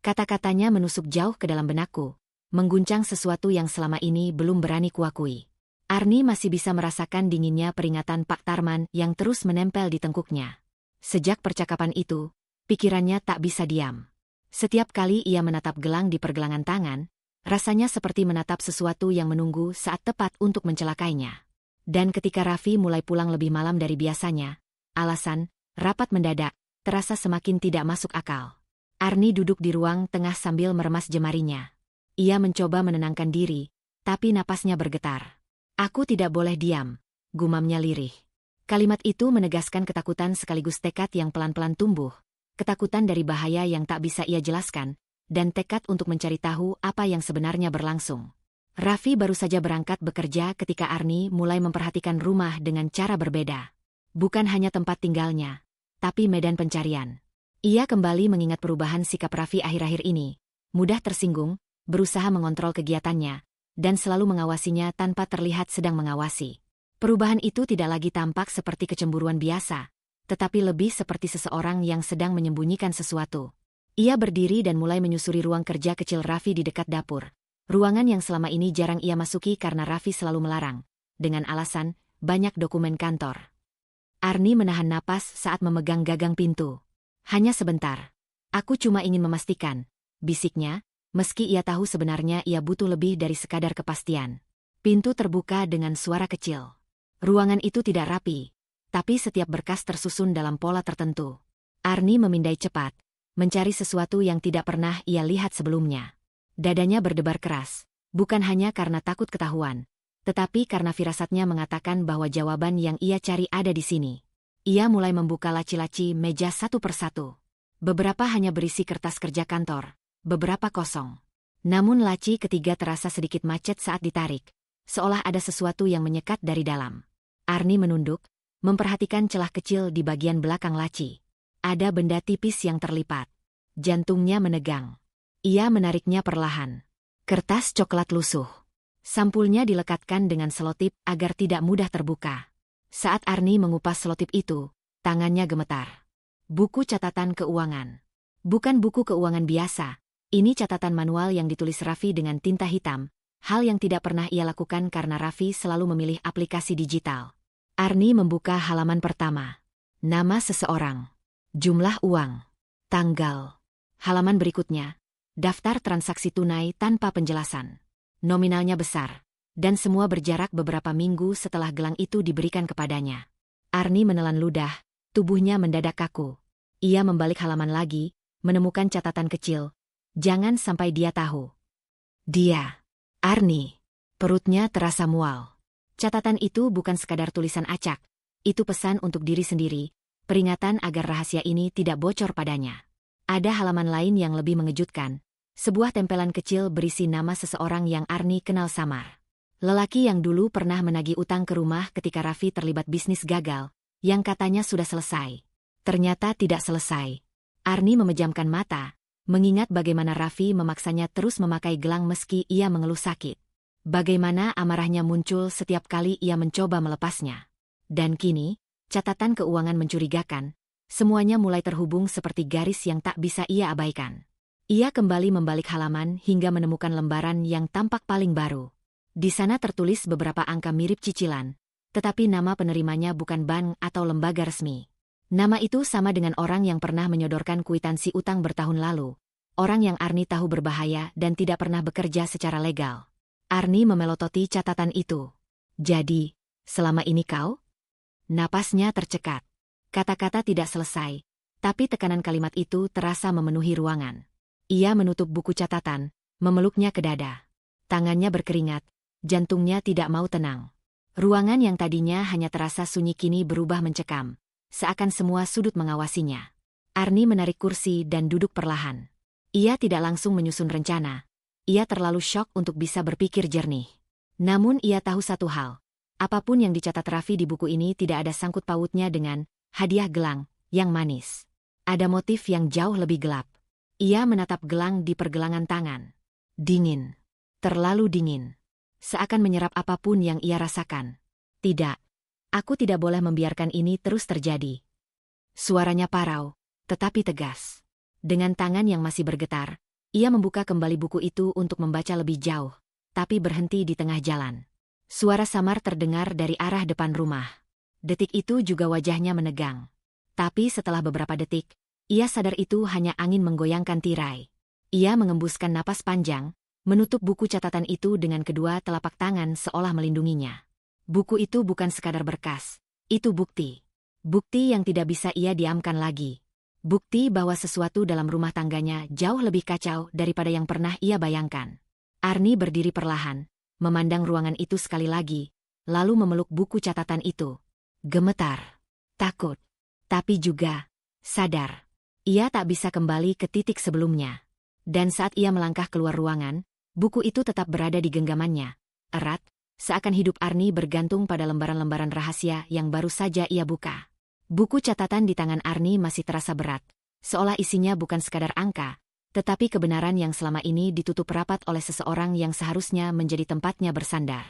Kata-katanya menusuk jauh ke dalam benakku, mengguncang sesuatu yang selama ini belum berani kuakui. Arni masih bisa merasakan dinginnya peringatan Pak Tarman yang terus menempel di tengkuknya. Sejak percakapan itu, pikirannya tak bisa diam. Setiap kali ia menatap gelang di pergelangan tangan, rasanya seperti menatap sesuatu yang menunggu saat tepat untuk mencelakainya. Dan ketika Raffi mulai pulang lebih malam dari biasanya, alasan, rapat mendadak, terasa semakin tidak masuk akal. Arni duduk di ruang tengah sambil meremas jemarinya. Ia mencoba menenangkan diri, tapi napasnya bergetar. Aku tidak boleh diam, gumamnya lirih. Kalimat itu menegaskan ketakutan sekaligus tekad yang pelan-pelan tumbuh, ketakutan dari bahaya yang tak bisa ia jelaskan, dan tekad untuk mencari tahu apa yang sebenarnya berlangsung. Raffi baru saja berangkat bekerja ketika Arni mulai memperhatikan rumah dengan cara berbeda. Bukan hanya tempat tinggalnya, tapi medan pencarian. Ia kembali mengingat perubahan sikap Raffi akhir-akhir ini, mudah tersinggung, berusaha mengontrol kegiatannya, dan selalu mengawasinya tanpa terlihat sedang mengawasi. Perubahan itu tidak lagi tampak seperti kecemburuan biasa, tetapi lebih seperti seseorang yang sedang menyembunyikan sesuatu. Ia berdiri dan mulai menyusuri ruang kerja kecil Raffi di dekat dapur. Ruangan yang selama ini jarang ia masuki karena Raffi selalu melarang, dengan alasan banyak dokumen kantor. Arni menahan napas saat memegang gagang pintu. Hanya sebentar. Aku cuma ingin memastikan, bisiknya, meski ia tahu sebenarnya ia butuh lebih dari sekadar kepastian. Pintu terbuka dengan suara kecil. Ruangan itu tidak rapi, tapi setiap berkas tersusun dalam pola tertentu. Arni memindai cepat, mencari sesuatu yang tidak pernah ia lihat sebelumnya. Dadanya berdebar keras, bukan hanya karena takut ketahuan, tetapi karena firasatnya mengatakan bahwa jawaban yang ia cari ada di sini. Ia mulai membuka laci-laci meja satu persatu. Beberapa hanya berisi kertas kerja kantor, beberapa kosong. Namun laci ketiga terasa sedikit macet saat ditarik, seolah ada sesuatu yang menyekat dari dalam. Arni menunduk, memperhatikan celah kecil di bagian belakang laci. Ada benda tipis yang terlipat. Jantungnya menegang. Ia menariknya perlahan. Kertas coklat lusuh. Sampulnya dilekatkan dengan selotip agar tidak mudah terbuka. Saat Arni mengupas selotip itu, tangannya gemetar. Buku catatan keuangan. Bukan buku keuangan biasa, ini catatan manual yang ditulis Raffi dengan tinta hitam, hal yang tidak pernah ia lakukan karena Raffi selalu memilih aplikasi digital. Arni membuka halaman pertama. Nama seseorang. Jumlah uang. Tanggal. Halaman berikutnya. Daftar transaksi tunai tanpa penjelasan. Nominalnya besar, dan semua berjarak beberapa minggu setelah gelang itu diberikan kepadanya. Arni menelan ludah, tubuhnya mendadak kaku. Ia membalik halaman lagi, menemukan catatan kecil. Jangan sampai dia tahu. Dia. Arni. Perutnya terasa mual. Catatan itu bukan sekadar tulisan acak. Itu pesan untuk diri sendiri, peringatan agar rahasia ini tidak bocor padanya. Ada halaman lain yang lebih mengejutkan. Sebuah tempelan kecil berisi nama seseorang yang Arni kenal samar. Lelaki yang dulu pernah menagih utang ke rumah ketika Raffi terlibat bisnis gagal, yang katanya sudah selesai. Ternyata tidak selesai. Arni memejamkan mata, mengingat bagaimana Raffi memaksanya terus memakai gelang meski ia mengeluh sakit. Bagaimana amarahnya muncul setiap kali ia mencoba melepasnya. Dan kini, catatan keuangan mencurigakan, semuanya mulai terhubung seperti garis yang tak bisa ia abaikan. Ia kembali membalik halaman hingga menemukan lembaran yang tampak paling baru. Di sana tertulis beberapa angka mirip cicilan, tetapi nama penerimanya bukan bank atau lembaga resmi. Nama itu sama dengan orang yang pernah menyodorkan kwitansi utang bertahun lalu. Orang yang Arni tahu berbahaya dan tidak pernah bekerja secara legal. Arni memelototi catatan itu. Jadi, selama ini kau? Napasnya tercekat. Kata-kata tidak selesai, tapi tekanan kalimat itu terasa memenuhi ruangan. Ia menutup buku catatan, memeluknya ke dada. Tangannya berkeringat, jantungnya tidak mau tenang. Ruangan yang tadinya hanya terasa sunyi kini berubah mencekam, seakan semua sudut mengawasinya. Arni menarik kursi dan duduk perlahan. Ia tidak langsung menyusun rencana. Ia terlalu syok untuk bisa berpikir jernih. Namun ia tahu satu hal. Apapun yang dicatat Raffi di buku ini tidak ada sangkut pautnya dengan hadiah gelang yang manis. Ada motif yang jauh lebih gelap. Ia menatap gelang di pergelangan tangan. Dingin. Terlalu dingin. Seakan menyerap apapun yang ia rasakan. Tidak. Aku tidak boleh membiarkan ini terus terjadi. Suaranya parau, tetapi tegas. Dengan tangan yang masih bergetar, ia membuka kembali buku itu untuk membaca lebih jauh, tapi berhenti di tengah jalan. Suara samar terdengar dari arah depan rumah. Detik itu juga wajahnya menegang. Tapi setelah beberapa detik, ia sadar itu hanya angin menggoyangkan tirai. Ia mengembuskan napas panjang, menutup buku catatan itu dengan kedua telapak tangan seolah melindunginya. Buku itu bukan sekadar berkas, itu bukti. Bukti yang tidak bisa ia diamkan lagi. Bukti bahwa sesuatu dalam rumah tangganya jauh lebih kacau daripada yang pernah ia bayangkan. Arni berdiri perlahan, memandang ruangan itu sekali lagi, lalu memeluk buku catatan itu. Gemetar, takut, tapi juga sadar. Ia tak bisa kembali ke titik sebelumnya. Dan saat ia melangkah keluar ruangan, buku itu tetap berada di genggamannya. Erat, seakan hidup Arni bergantung pada lembaran-lembaran rahasia yang baru saja ia buka. Buku catatan di tangan Arni masih terasa berat, seolah isinya bukan sekadar angka, tetapi kebenaran yang selama ini ditutup rapat oleh seseorang yang seharusnya menjadi tempatnya bersandar.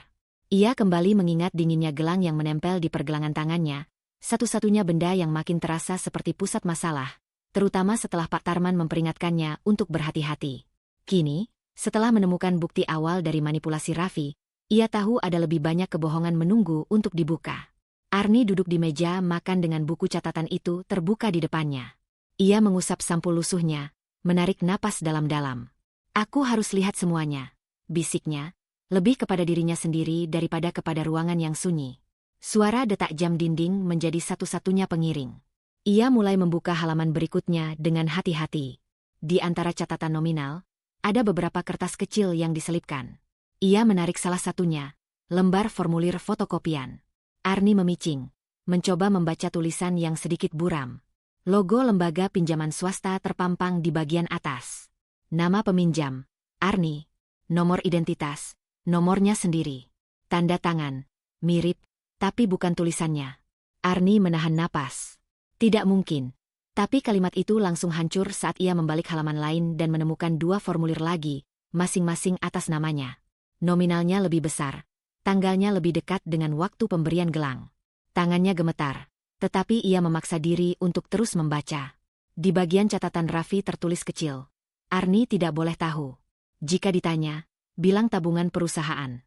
Ia kembali mengingat dinginnya gelang yang menempel di pergelangan tangannya, satu-satunya benda yang makin terasa seperti pusat masalah, terutama setelah Pak Tarman memperingatkannya untuk berhati-hati. Kini, setelah menemukan bukti awal dari manipulasi Raffi, ia tahu ada lebih banyak kebohongan menunggu untuk dibuka. Arni duduk di meja makan dengan buku catatan itu terbuka di depannya. Ia mengusap sampul lusuhnya, menarik napas dalam-dalam. Aku harus lihat semuanya, bisiknya, lebih kepada dirinya sendiri daripada kepada ruangan yang sunyi. Suara detak jam dinding menjadi satu-satunya pengiring. Ia mulai membuka halaman berikutnya dengan hati-hati. Di antara catatan nominal, ada beberapa kertas kecil yang diselipkan. Ia menarik salah satunya, lembar formulir fotokopian. Arni memicing, mencoba membaca tulisan yang sedikit buram. Logo lembaga pinjaman swasta terpampang di bagian atas. Nama peminjam, Arni. Nomor identitas, nomornya sendiri. Tanda tangan, mirip, tapi bukan tulisannya. Arni menahan napas. Tidak mungkin. Tapi kalimat itu langsung hancur saat ia membalik halaman lain dan menemukan dua formulir lagi, masing-masing atas namanya. Nominalnya lebih besar, tanggalnya lebih dekat dengan waktu pemberian gelang. Tangannya gemetar, tetapi ia memaksa diri untuk terus membaca. Di bagian catatan Raffi tertulis kecil, Arni tidak boleh tahu. Jika ditanya, bilang tabungan perusahaan.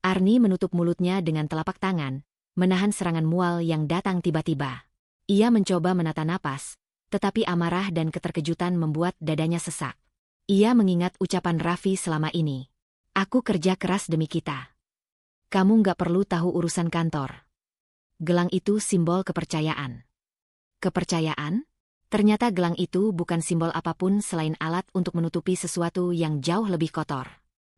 Arni menutup mulutnya dengan telapak tangan, menahan serangan mual yang datang tiba-tiba. Ia mencoba menata napas, tetapi amarah dan keterkejutan membuat dadanya sesak. Ia mengingat ucapan Raffi selama ini. Aku kerja keras demi kita. Kamu nggak perlu tahu urusan kantor. Gelang itu simbol kepercayaan. Kepercayaan? Ternyata gelang itu bukan simbol apapun selain alat untuk menutupi sesuatu yang jauh lebih kotor.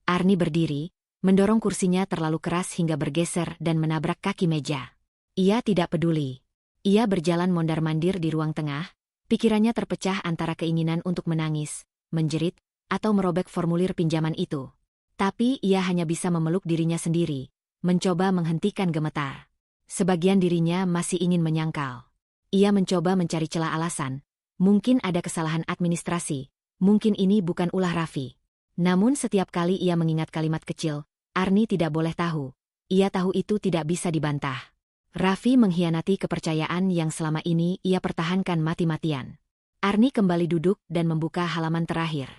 Arni berdiri, mendorong kursinya terlalu keras hingga bergeser dan menabrak kaki meja. Ia tidak peduli. Ia berjalan mondar-mandir di ruang tengah, pikirannya terpecah antara keinginan untuk menangis, menjerit, atau merobek formulir pinjaman itu. Tapi ia hanya bisa memeluk dirinya sendiri, mencoba menghentikan gemetar. Sebagian dirinya masih ingin menyangkal. Ia mencoba mencari celah alasan, mungkin ada kesalahan administrasi, mungkin ini bukan ulah Raffi. Namun setiap kali ia mengingat kalimat kecil, Arni tidak boleh tahu. Ia tahu itu tidak bisa dibantah. Raffi mengkhianati kepercayaan yang selama ini ia pertahankan mati-matian. Arni kembali duduk dan membuka halaman terakhir.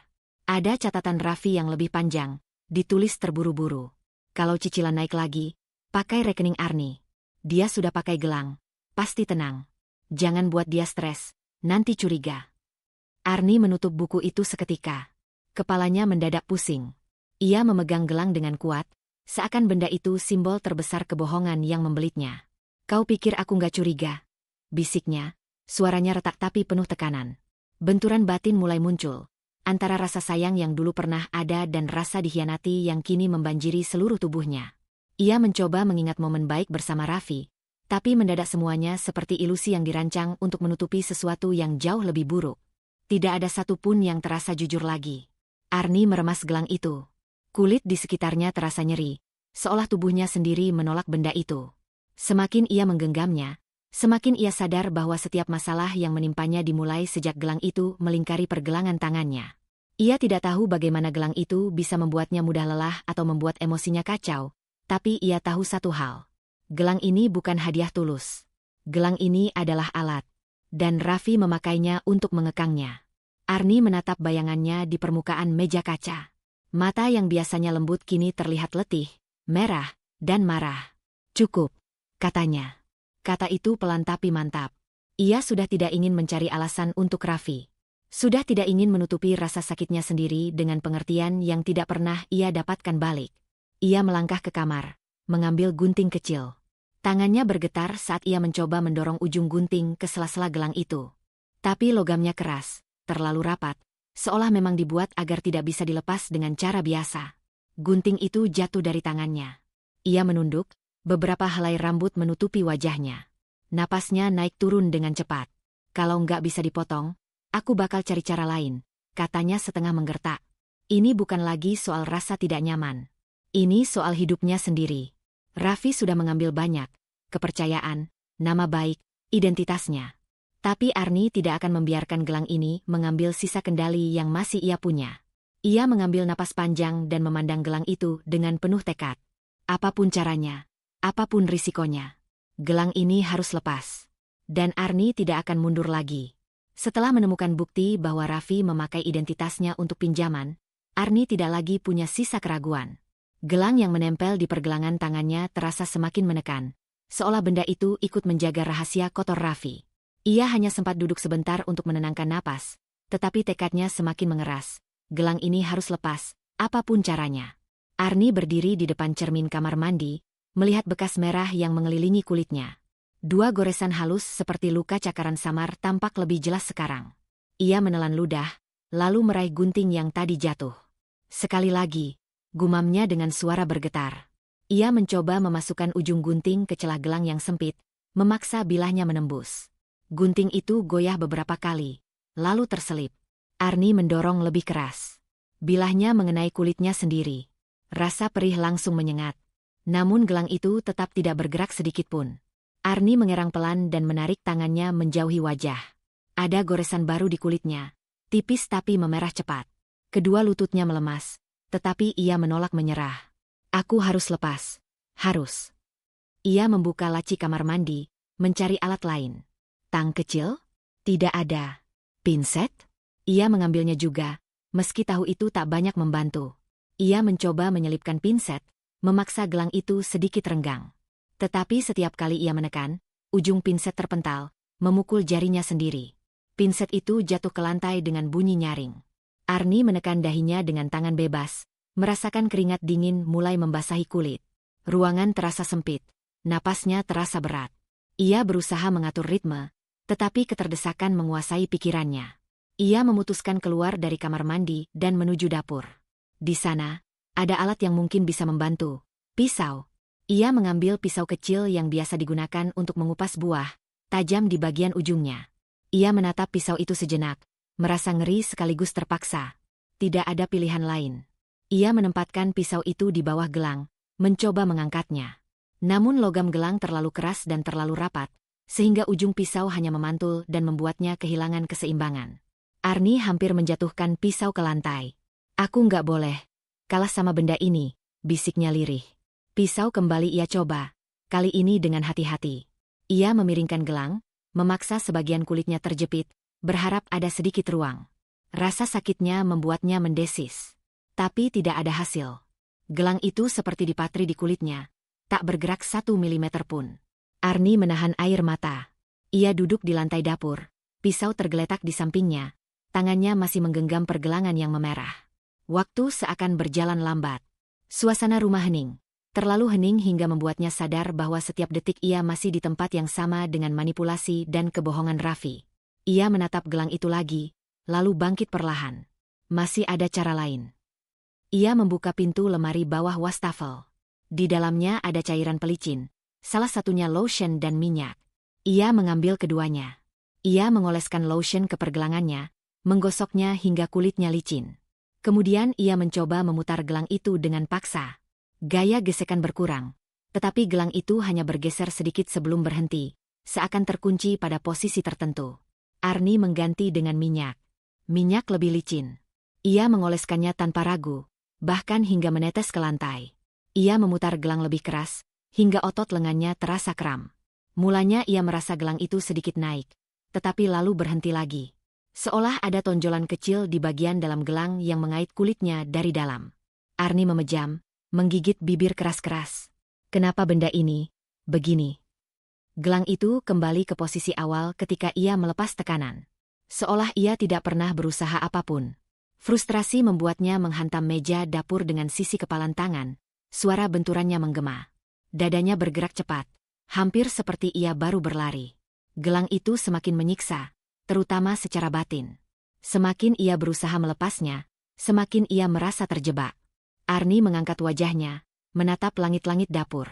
Ada catatan Raffi yang lebih panjang, ditulis terburu-buru. Kalau cicilan naik lagi, pakai rekening Arni. Dia sudah pakai gelang. Pasti tenang. Jangan buat dia stres, nanti curiga. Arni menutup buku itu seketika. Kepalanya mendadak pusing. Ia memegang gelang dengan kuat, seakan benda itu simbol terbesar kebohongan yang membelitnya. Kau pikir aku nggak curiga? Bisiknya, suaranya retak tapi penuh tekanan. Benturan batin mulai muncul, antara rasa sayang yang dulu pernah ada dan rasa dikhianati yang kini membanjiri seluruh tubuhnya. Ia mencoba mengingat momen baik bersama Raffi, tapi mendadak semuanya seperti ilusi yang dirancang untuk menutupi sesuatu yang jauh lebih buruk. Tidak ada satupun yang terasa jujur lagi. Arni meremas gelang itu. Kulit di sekitarnya terasa nyeri, seolah tubuhnya sendiri menolak benda itu. Semakin ia menggenggamnya, semakin ia sadar bahwa setiap masalah yang menimpanya dimulai sejak gelang itu melingkari pergelangan tangannya. Ia tidak tahu bagaimana gelang itu bisa membuatnya mudah lelah atau membuat emosinya kacau, tapi ia tahu satu hal. Gelang ini bukan hadiah tulus. Gelang ini adalah alat, dan Raffi memakainya untuk mengekangnya. Arni menatap bayangannya di permukaan meja kaca. Mata yang biasanya lembut kini terlihat letih, merah, dan marah. Cukup, katanya. Kata itu pelan tapi mantap. Ia sudah tidak ingin mencari alasan untuk Raffi. Sudah tidak ingin menutupi rasa sakitnya sendiri dengan pengertian yang tidak pernah ia dapatkan balik. Ia melangkah ke kamar, mengambil gunting kecil. Tangannya bergetar saat ia mencoba mendorong ujung gunting ke sela-sela gelang itu. Tapi logamnya keras, terlalu rapat, seolah memang dibuat agar tidak bisa dilepas dengan cara biasa. Gunting itu jatuh dari tangannya. Ia menunduk, beberapa helai rambut menutupi wajahnya. Napasnya naik turun dengan cepat. Kalau nggak bisa dipotong, aku bakal cari cara lain, katanya setengah menggertak. Ini bukan lagi soal rasa tidak nyaman. Ini soal hidupnya sendiri. Raffi sudah mengambil banyak, kepercayaan, nama baik, identitasnya. Tapi Arni tidak akan membiarkan gelang ini mengambil sisa kendali yang masih ia punya. Ia mengambil napas panjang dan memandang gelang itu dengan penuh tekad. Apapun caranya, apapun risikonya, gelang ini harus lepas. Dan Arni tidak akan mundur lagi. Setelah menemukan bukti bahwa Raffi memakai identitasnya untuk pinjaman, Arni tidak lagi punya sisa keraguan. Gelang yang menempel di pergelangan tangannya terasa semakin menekan, seolah benda itu ikut menjaga rahasia kotor Raffi. Ia hanya sempat duduk sebentar untuk menenangkan napas, tetapi tekadnya semakin mengeras. Gelang ini harus lepas, apapun caranya. Arni berdiri di depan cermin kamar mandi, melihat bekas merah yang mengelilingi kulitnya. Dua goresan halus seperti luka cakaran samar tampak lebih jelas sekarang. Ia menelan ludah, lalu meraih gunting yang tadi jatuh. Sekali lagi, gumamnya dengan suara bergetar. Ia mencoba memasukkan ujung gunting ke celah gelang yang sempit, memaksa bilahnya menembus. Gunting itu goyah beberapa kali, lalu terselip. Arni mendorong lebih keras. Bilahnya mengenai kulitnya sendiri. Rasa perih langsung menyengat. Namun gelang itu tetap tidak bergerak sedikitpun. Arni mengerang pelan dan menarik tangannya menjauhi wajah. Ada goresan baru di kulitnya, tipis tapi memerah cepat. Kedua lututnya melemas, tetapi ia menolak menyerah. Aku harus lepas. Harus. Ia membuka laci kamar mandi, mencari alat lain. Tang kecil? Tidak ada. Pinset? Ia mengambilnya juga, meski tahu itu tak banyak membantu. Ia mencoba menyelipkan pinset, memaksa gelang itu sedikit renggang. Tetapi setiap kali ia menekan, ujung pinset terpental, memukul jarinya sendiri. Pinset itu jatuh ke lantai dengan bunyi nyaring. Arni menekan dahinya dengan tangan bebas, merasakan keringat dingin mulai membasahi kulit. Ruangan terasa sempit, napasnya terasa berat. Ia berusaha mengatur ritme, tetapi keterdesakan menguasai pikirannya. Ia memutuskan keluar dari kamar mandi dan menuju dapur. Di sana, ada alat yang mungkin bisa membantu. Pisau. Ia mengambil pisau kecil yang biasa digunakan untuk mengupas buah, tajam di bagian ujungnya. Ia menatap pisau itu sejenak, merasa ngeri sekaligus terpaksa. Tidak ada pilihan lain. Ia menempatkan pisau itu di bawah gelang, mencoba mengangkatnya. Namun logam gelang terlalu keras dan terlalu rapat, sehingga ujung pisau hanya memantul dan membuatnya kehilangan keseimbangan. Arni hampir menjatuhkan pisau ke lantai. Aku nggak boleh kalah sama benda ini, bisiknya lirih. Pisau kembali ia coba, kali ini dengan hati-hati. Ia memiringkan gelang, memaksa sebagian kulitnya terjepit, berharap ada sedikit ruang. Rasa sakitnya membuatnya mendesis. Tapi tidak ada hasil. Gelang itu seperti dipatri di kulitnya, tak bergerak 1 milimeter pun. Arni menahan air mata. Ia duduk di lantai dapur, pisau tergeletak di sampingnya, tangannya masih menggenggam pergelangan yang memerah. Waktu seakan berjalan lambat. Suasana rumah hening. Terlalu hening hingga membuatnya sadar bahwa setiap detik ia masih di tempat yang sama dengan manipulasi dan kebohongan Raffi. Ia menatap gelang itu lagi, lalu bangkit perlahan. Masih ada cara lain. Ia membuka pintu lemari bawah wastafel. Di dalamnya ada cairan pelicin, salah satunya lotion dan minyak. Ia mengambil keduanya. Ia mengoleskan lotion ke pergelangannya, menggosoknya hingga kulitnya licin. Kemudian ia mencoba memutar gelang itu dengan paksa. Gaya gesekan berkurang, tetapi gelang itu hanya bergeser sedikit sebelum berhenti, seakan terkunci pada posisi tertentu. Arni mengganti dengan minyak. Minyak lebih licin. Ia mengoleskannya tanpa ragu, bahkan hingga menetes ke lantai. Ia memutar gelang lebih keras, hingga otot lengannya terasa kram. Mulanya ia merasa gelang itu sedikit naik, tetapi lalu berhenti lagi. Seolah ada tonjolan kecil di bagian dalam gelang yang mengait kulitnya dari dalam. Arni memejam, menggigit bibir keras-keras. Kenapa benda ini begini? Gelang itu kembali ke posisi awal ketika ia melepas tekanan. Seolah ia tidak pernah berusaha apapun. Frustrasi membuatnya menghantam meja dapur dengan sisi kepalan tangan. Suara benturannya menggema. Dadanya bergerak cepat, hampir seperti ia baru berlari. Gelang itu semakin menyiksa, terutama secara batin. Semakin ia berusaha melepasnya, semakin ia merasa terjebak. Arni mengangkat wajahnya, menatap langit-langit dapur.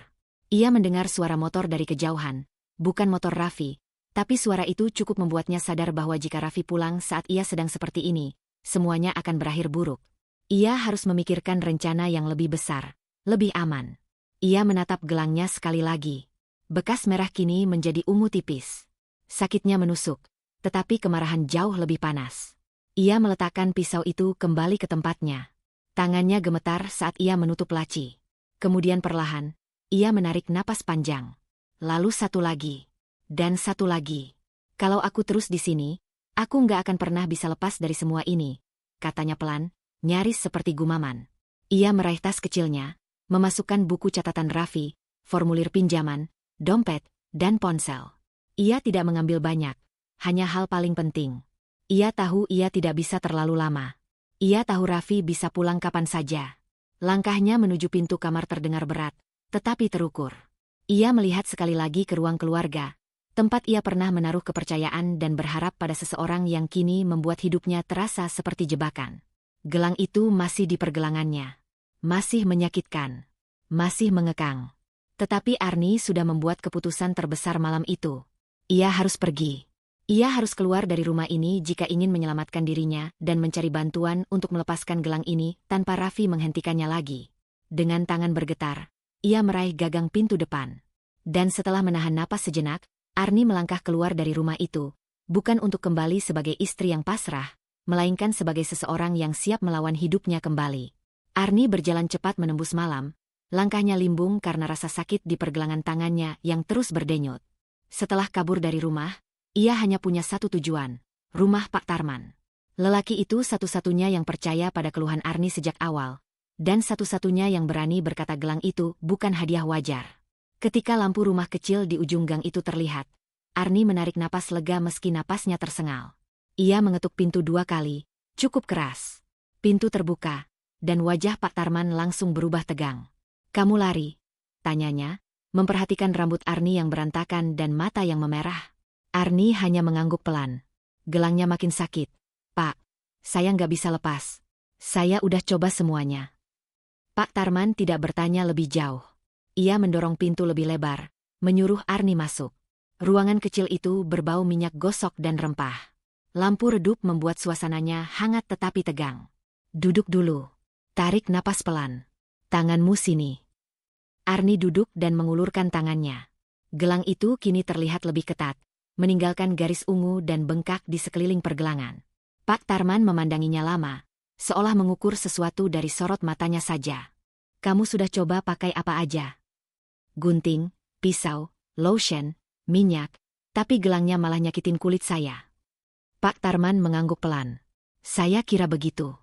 Ia mendengar suara motor dari kejauhan, bukan motor Raffi, tapi suara itu cukup membuatnya sadar bahwa jika Raffi pulang saat ia sedang seperti ini, semuanya akan berakhir buruk. Ia harus memikirkan rencana yang lebih besar, lebih aman. Ia menatap gelangnya sekali lagi. Bekas merah kini menjadi ungu tipis. Sakitnya menusuk, tetapi kemarahan jauh lebih panas. Ia meletakkan pisau itu kembali ke tempatnya. Tangannya gemetar saat ia menutup laci. Kemudian perlahan, ia menarik napas panjang. Lalu satu lagi. Dan satu lagi. Kalau aku terus di sini, aku nggak akan pernah bisa lepas dari semua ini, katanya pelan, nyaris seperti gumaman. Ia meraih tas kecilnya, memasukkan buku catatan Raffi, formulir pinjaman, dompet, dan ponsel. Ia tidak mengambil banyak, hanya hal paling penting. Ia tahu ia tidak bisa terlalu lama. Ia tahu Raffi bisa pulang kapan saja. Langkahnya menuju pintu kamar terdengar berat, tetapi terukur. Ia melihat sekali lagi ke ruang keluarga, tempat ia pernah menaruh kepercayaan dan berharap pada seseorang yang kini membuat hidupnya terasa seperti jebakan. Gelang itu masih di pergelangannya. Masih menyakitkan. Masih mengekang. Tetapi Arni sudah membuat keputusan terbesar malam itu. Ia harus pergi. Ia harus keluar dari rumah ini jika ingin menyelamatkan dirinya dan mencari bantuan untuk melepaskan gelang ini tanpa Raffi menghentikannya lagi. Dengan tangan bergetar, ia meraih gagang pintu depan. Dan setelah menahan napas sejenak, Arni melangkah keluar dari rumah itu, bukan untuk kembali sebagai istri yang pasrah, melainkan sebagai seseorang yang siap melawan hidupnya kembali. Arni berjalan cepat menembus malam, langkahnya limbung karena rasa sakit di pergelangan tangannya yang terus berdenyut. Setelah kabur dari rumah, ia hanya punya satu tujuan, rumah Pak Tarman. Lelaki itu satu-satunya yang percaya pada keluhan Arni sejak awal, dan satu-satunya yang berani berkata gelang itu bukan hadiah wajar. Ketika lampu rumah kecil di ujung gang itu terlihat, Arni menarik napas lega meski napasnya tersengal. Ia mengetuk pintu 2 kali, cukup keras. Pintu terbuka, dan wajah Pak Tarman langsung berubah tegang. "Kamu lari?" tanyanya, memperhatikan rambut Arni yang berantakan dan mata yang memerah. Arni hanya mengangguk pelan. Gelangnya makin sakit. "Pak, saya nggak bisa lepas. Saya udah coba semuanya." Pak Tarman tidak bertanya lebih jauh. Ia mendorong pintu lebih lebar, menyuruh Arni masuk. Ruangan kecil itu berbau minyak gosok dan rempah. Lampu redup membuat suasananya hangat tetapi tegang. "Duduk dulu. Tarik napas pelan. Tanganmu sini." Arni duduk dan mengulurkan tangannya. Gelang itu kini terlihat lebih ketat, meninggalkan garis ungu dan bengkak di sekeliling pergelangan. Pak Tarman memandanginya lama, seolah mengukur sesuatu dari sorot matanya saja. "Kamu sudah coba pakai apa aja? Gunting, pisau, lotion, minyak, tapi gelangnya malah nyakitin kulit saya." Pak Tarman mengangguk pelan. Saya kira begitu.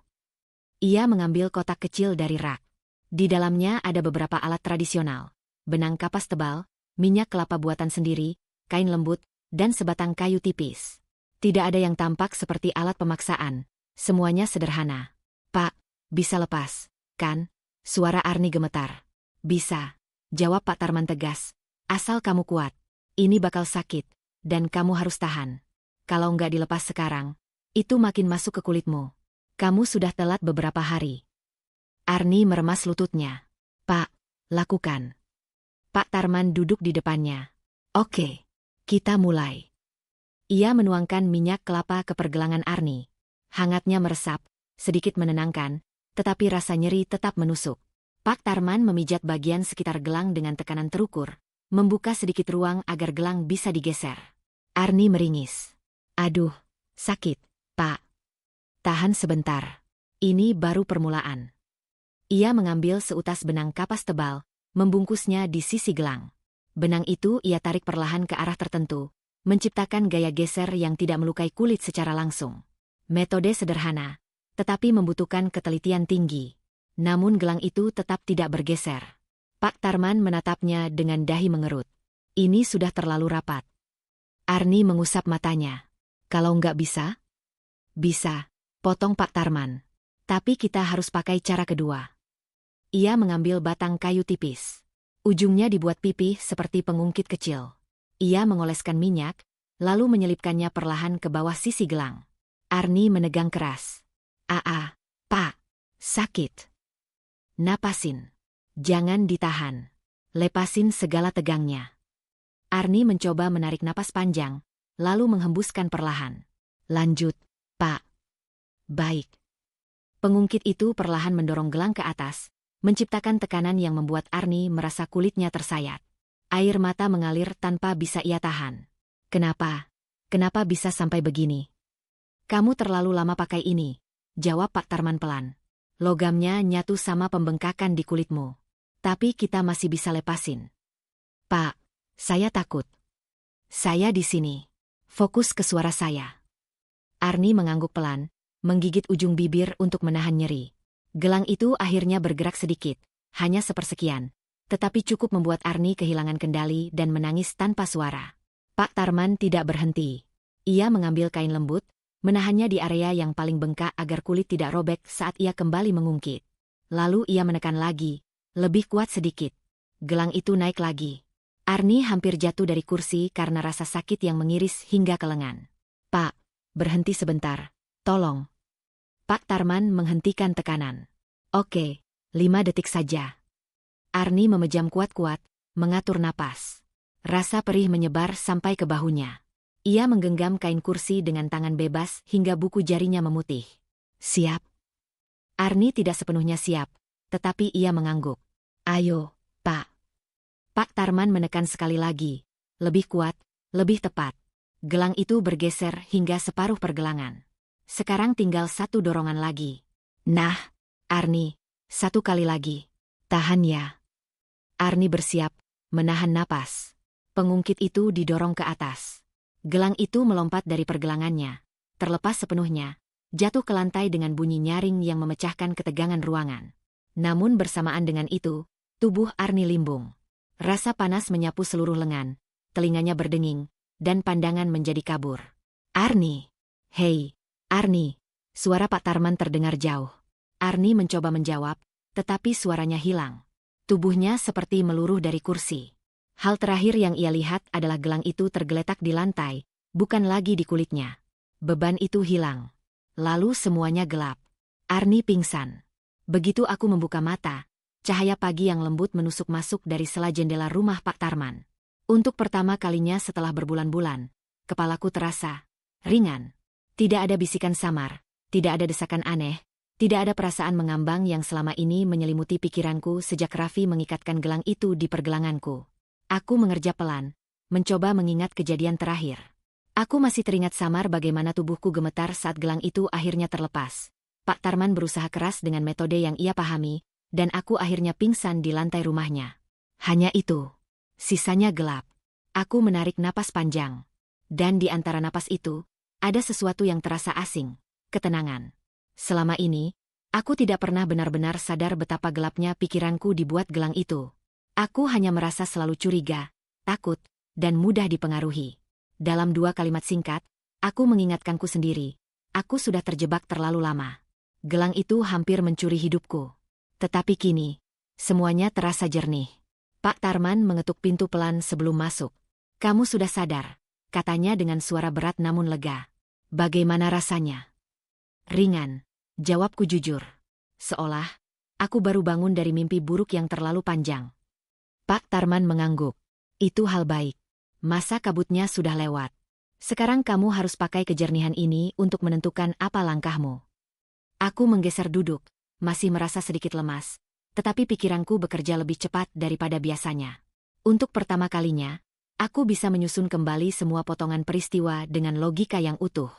Ia mengambil kotak kecil dari rak. Di dalamnya ada beberapa alat tradisional. Benang kapas tebal, minyak kelapa buatan sendiri, kain lembut, dan sebatang kayu tipis. Tidak ada yang tampak seperti alat pemaksaan. Semuanya sederhana. Pak, bisa lepas, kan? Suara Arni gemetar. Bisa, jawab Pak Tarman tegas. Asal kamu kuat. Ini bakal sakit, dan kamu harus tahan. Kalau nggak dilepas sekarang, itu makin masuk ke kulitmu. Kamu sudah telat beberapa hari. Arni meremas lututnya. Pak, lakukan. Pak Tarman duduk di depannya. Oke, kita mulai. Ia menuangkan minyak kelapa ke pergelangan Arni. Hangatnya meresap, sedikit menenangkan, tetapi rasa nyeri tetap menusuk. Pak Tarman memijat bagian sekitar gelang dengan tekanan terukur, membuka sedikit ruang agar gelang bisa digeser. Arni meringis. Aduh, sakit, Pak. Tahan sebentar. Ini baru permulaan. Ia mengambil seutas benang kapas tebal, membungkusnya di sisi gelang. Benang itu ia tarik perlahan ke arah tertentu, menciptakan gaya geser yang tidak melukai kulit secara langsung. Metode sederhana, tetapi membutuhkan ketelitian tinggi. Namun gelang itu tetap tidak bergeser. Pak Tarman menatapnya dengan dahi mengerut. Ini sudah terlalu rapat. Arni mengusap matanya. Kalau nggak bisa? Bisa, potong Pak Tarman. Tapi kita harus pakai cara kedua. Ia mengambil batang kayu tipis. Ujungnya dibuat pipih seperti pengungkit kecil. Ia mengoleskan minyak, lalu menyelipkannya perlahan ke bawah sisi gelang. Arni menegang keras. Pak, sakit. Napasin. Jangan ditahan. Lepasin segala tegangnya. Arni mencoba menarik napas panjang, lalu menghembuskan perlahan. Lanjut, Pak. Baik. Pengungkit itu perlahan mendorong gelang ke atas, menciptakan tekanan yang membuat Arni merasa kulitnya tersayat. Air mata mengalir tanpa bisa ia tahan. Kenapa? Kenapa bisa sampai begini? Kamu terlalu lama pakai ini, jawab Pak Tarman pelan. Logamnya nyatu sama pembengkakan di kulitmu. Tapi kita masih bisa lepasin. Pak, saya takut. Saya di sini. Fokus ke suara saya. Arni mengangguk pelan, menggigit ujung bibir untuk menahan nyeri. Gelang itu akhirnya bergerak sedikit, hanya sepersekian, tetapi cukup membuat Arni kehilangan kendali dan menangis tanpa suara. Pak Tarman tidak berhenti. Ia mengambil kain lembut, menahannya di area yang paling bengkak agar kulit tidak robek saat ia kembali mengungkit. Lalu ia menekan lagi, lebih kuat sedikit. Gelang itu naik lagi. Arni hampir jatuh dari kursi karena rasa sakit yang mengiris hingga ke lengan. Pak, berhenti sebentar, tolong. Pak Tarman menghentikan tekanan. Oke, 5 detik saja. Arni memejam kuat-kuat, mengatur napas. Rasa perih menyebar sampai ke bahunya. Ia menggenggam kain kursi dengan tangan bebas hingga buku jarinya memutih. Siap? Arni tidak sepenuhnya siap, tetapi ia mengangguk. Ayo, Pak. Pak Tarman menekan sekali lagi, lebih kuat, lebih tepat. Gelang itu bergeser hingga separuh pergelangan. Sekarang tinggal satu dorongan lagi. Nah, Arni, satu kali lagi. Tahan ya. Arni bersiap, menahan napas. Pengungkit itu didorong ke atas. Gelang itu melompat dari pergelangannya, terlepas sepenuhnya, jatuh ke lantai dengan bunyi nyaring yang memecahkan ketegangan ruangan. Namun bersamaan dengan itu, tubuh Arni limbung. Rasa panas menyapu seluruh lengan, telinganya berdenging, dan pandangan menjadi kabur. Arni! Hei, Arni! Suara Pak Tarman terdengar jauh. Arni mencoba menjawab, tetapi suaranya hilang. Tubuhnya seperti meluruh dari kursi. Hal terakhir yang ia lihat adalah gelang itu tergeletak di lantai, bukan lagi di kulitnya. Beban itu hilang. Lalu semuanya gelap. Arni pingsan. Begitu aku membuka mata, cahaya pagi yang lembut menusuk masuk dari sela jendela rumah Pak Tarman. Untuk pertama kalinya setelah berbulan-bulan, kepalaku terasa ringan. Tidak ada bisikan samar, tidak ada desakan aneh, tidak ada perasaan mengambang yang selama ini menyelimuti pikiranku sejak Raffi mengikatkan gelang itu di pergelanganku. Aku mengerja pelan, mencoba mengingat kejadian terakhir. Aku masih teringat samar bagaimana tubuhku gemetar saat gelang itu akhirnya terlepas. Pak Tarman berusaha keras dengan metode yang ia pahami, dan aku akhirnya pingsan di lantai rumahnya. Hanya itu. Sisanya gelap. Aku menarik napas panjang. Dan di antara napas itu, ada sesuatu yang terasa asing, ketenangan. Selama ini, aku tidak pernah benar-benar sadar betapa gelapnya pikiranku dibuat gelang itu. Aku hanya merasa selalu curiga, takut, dan mudah dipengaruhi. Dalam 2 kalimat singkat, aku mengingatkanku sendiri. Aku sudah terjebak terlalu lama. Gelang itu hampir mencuri hidupku. Tetapi kini, semuanya terasa jernih. Pak Tarman mengetuk pintu pelan sebelum masuk. "Kamu sudah sadar," katanya dengan suara berat namun lega. "Bagaimana rasanya?" "Ringan," jawabku jujur. Seolah, aku baru bangun dari mimpi buruk yang terlalu panjang. Pak Tarman mengangguk. "Itu hal baik. Masa kabutnya sudah lewat. Sekarang kamu harus pakai kejernihan ini untuk menentukan apa langkahmu." Aku menggeser duduk, masih merasa sedikit lemas, tetapi pikiranku bekerja lebih cepat daripada biasanya. Untuk pertama kalinya, aku bisa menyusun kembali semua potongan peristiwa dengan logika yang utuh.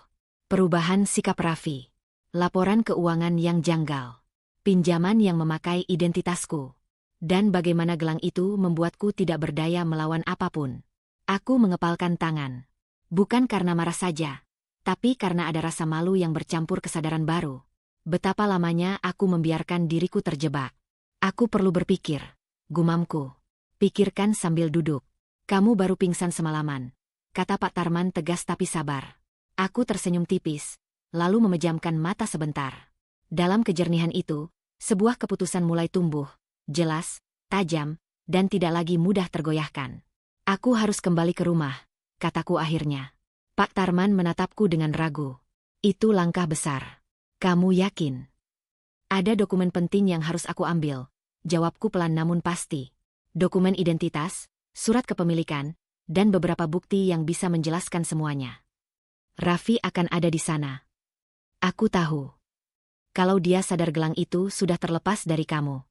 Perubahan sikap Raffi, laporan keuangan yang janggal, pinjaman yang memakai identitasku, dan bagaimana gelang itu membuatku tidak berdaya melawan apapun. Aku mengepalkan tangan. Bukan karena marah saja, tapi karena ada rasa malu yang bercampur kesadaran baru. Betapa lamanya aku membiarkan diriku terjebak. "Aku perlu berpikir," gumamku. "Pikirkan sambil duduk. Kamu baru pingsan semalaman," kata Pak Tarman tegas tapi sabar. Aku tersenyum tipis, lalu memejamkan mata sebentar. Dalam kejernihan itu, sebuah keputusan mulai tumbuh, jelas, tajam, dan tidak lagi mudah tergoyahkan. "Aku harus kembali ke rumah," kataku akhirnya. Pak Tarman menatapku dengan ragu. "Itu langkah besar. Kamu yakin?" "Ada dokumen penting yang harus aku ambil," jawabku pelan namun pasti. "Dokumen identitas, surat kepemilikan, dan beberapa bukti yang bisa menjelaskan semuanya. Raffi akan ada di sana." "Aku tahu. Kalau dia sadar gelang itu sudah terlepas dari kamu."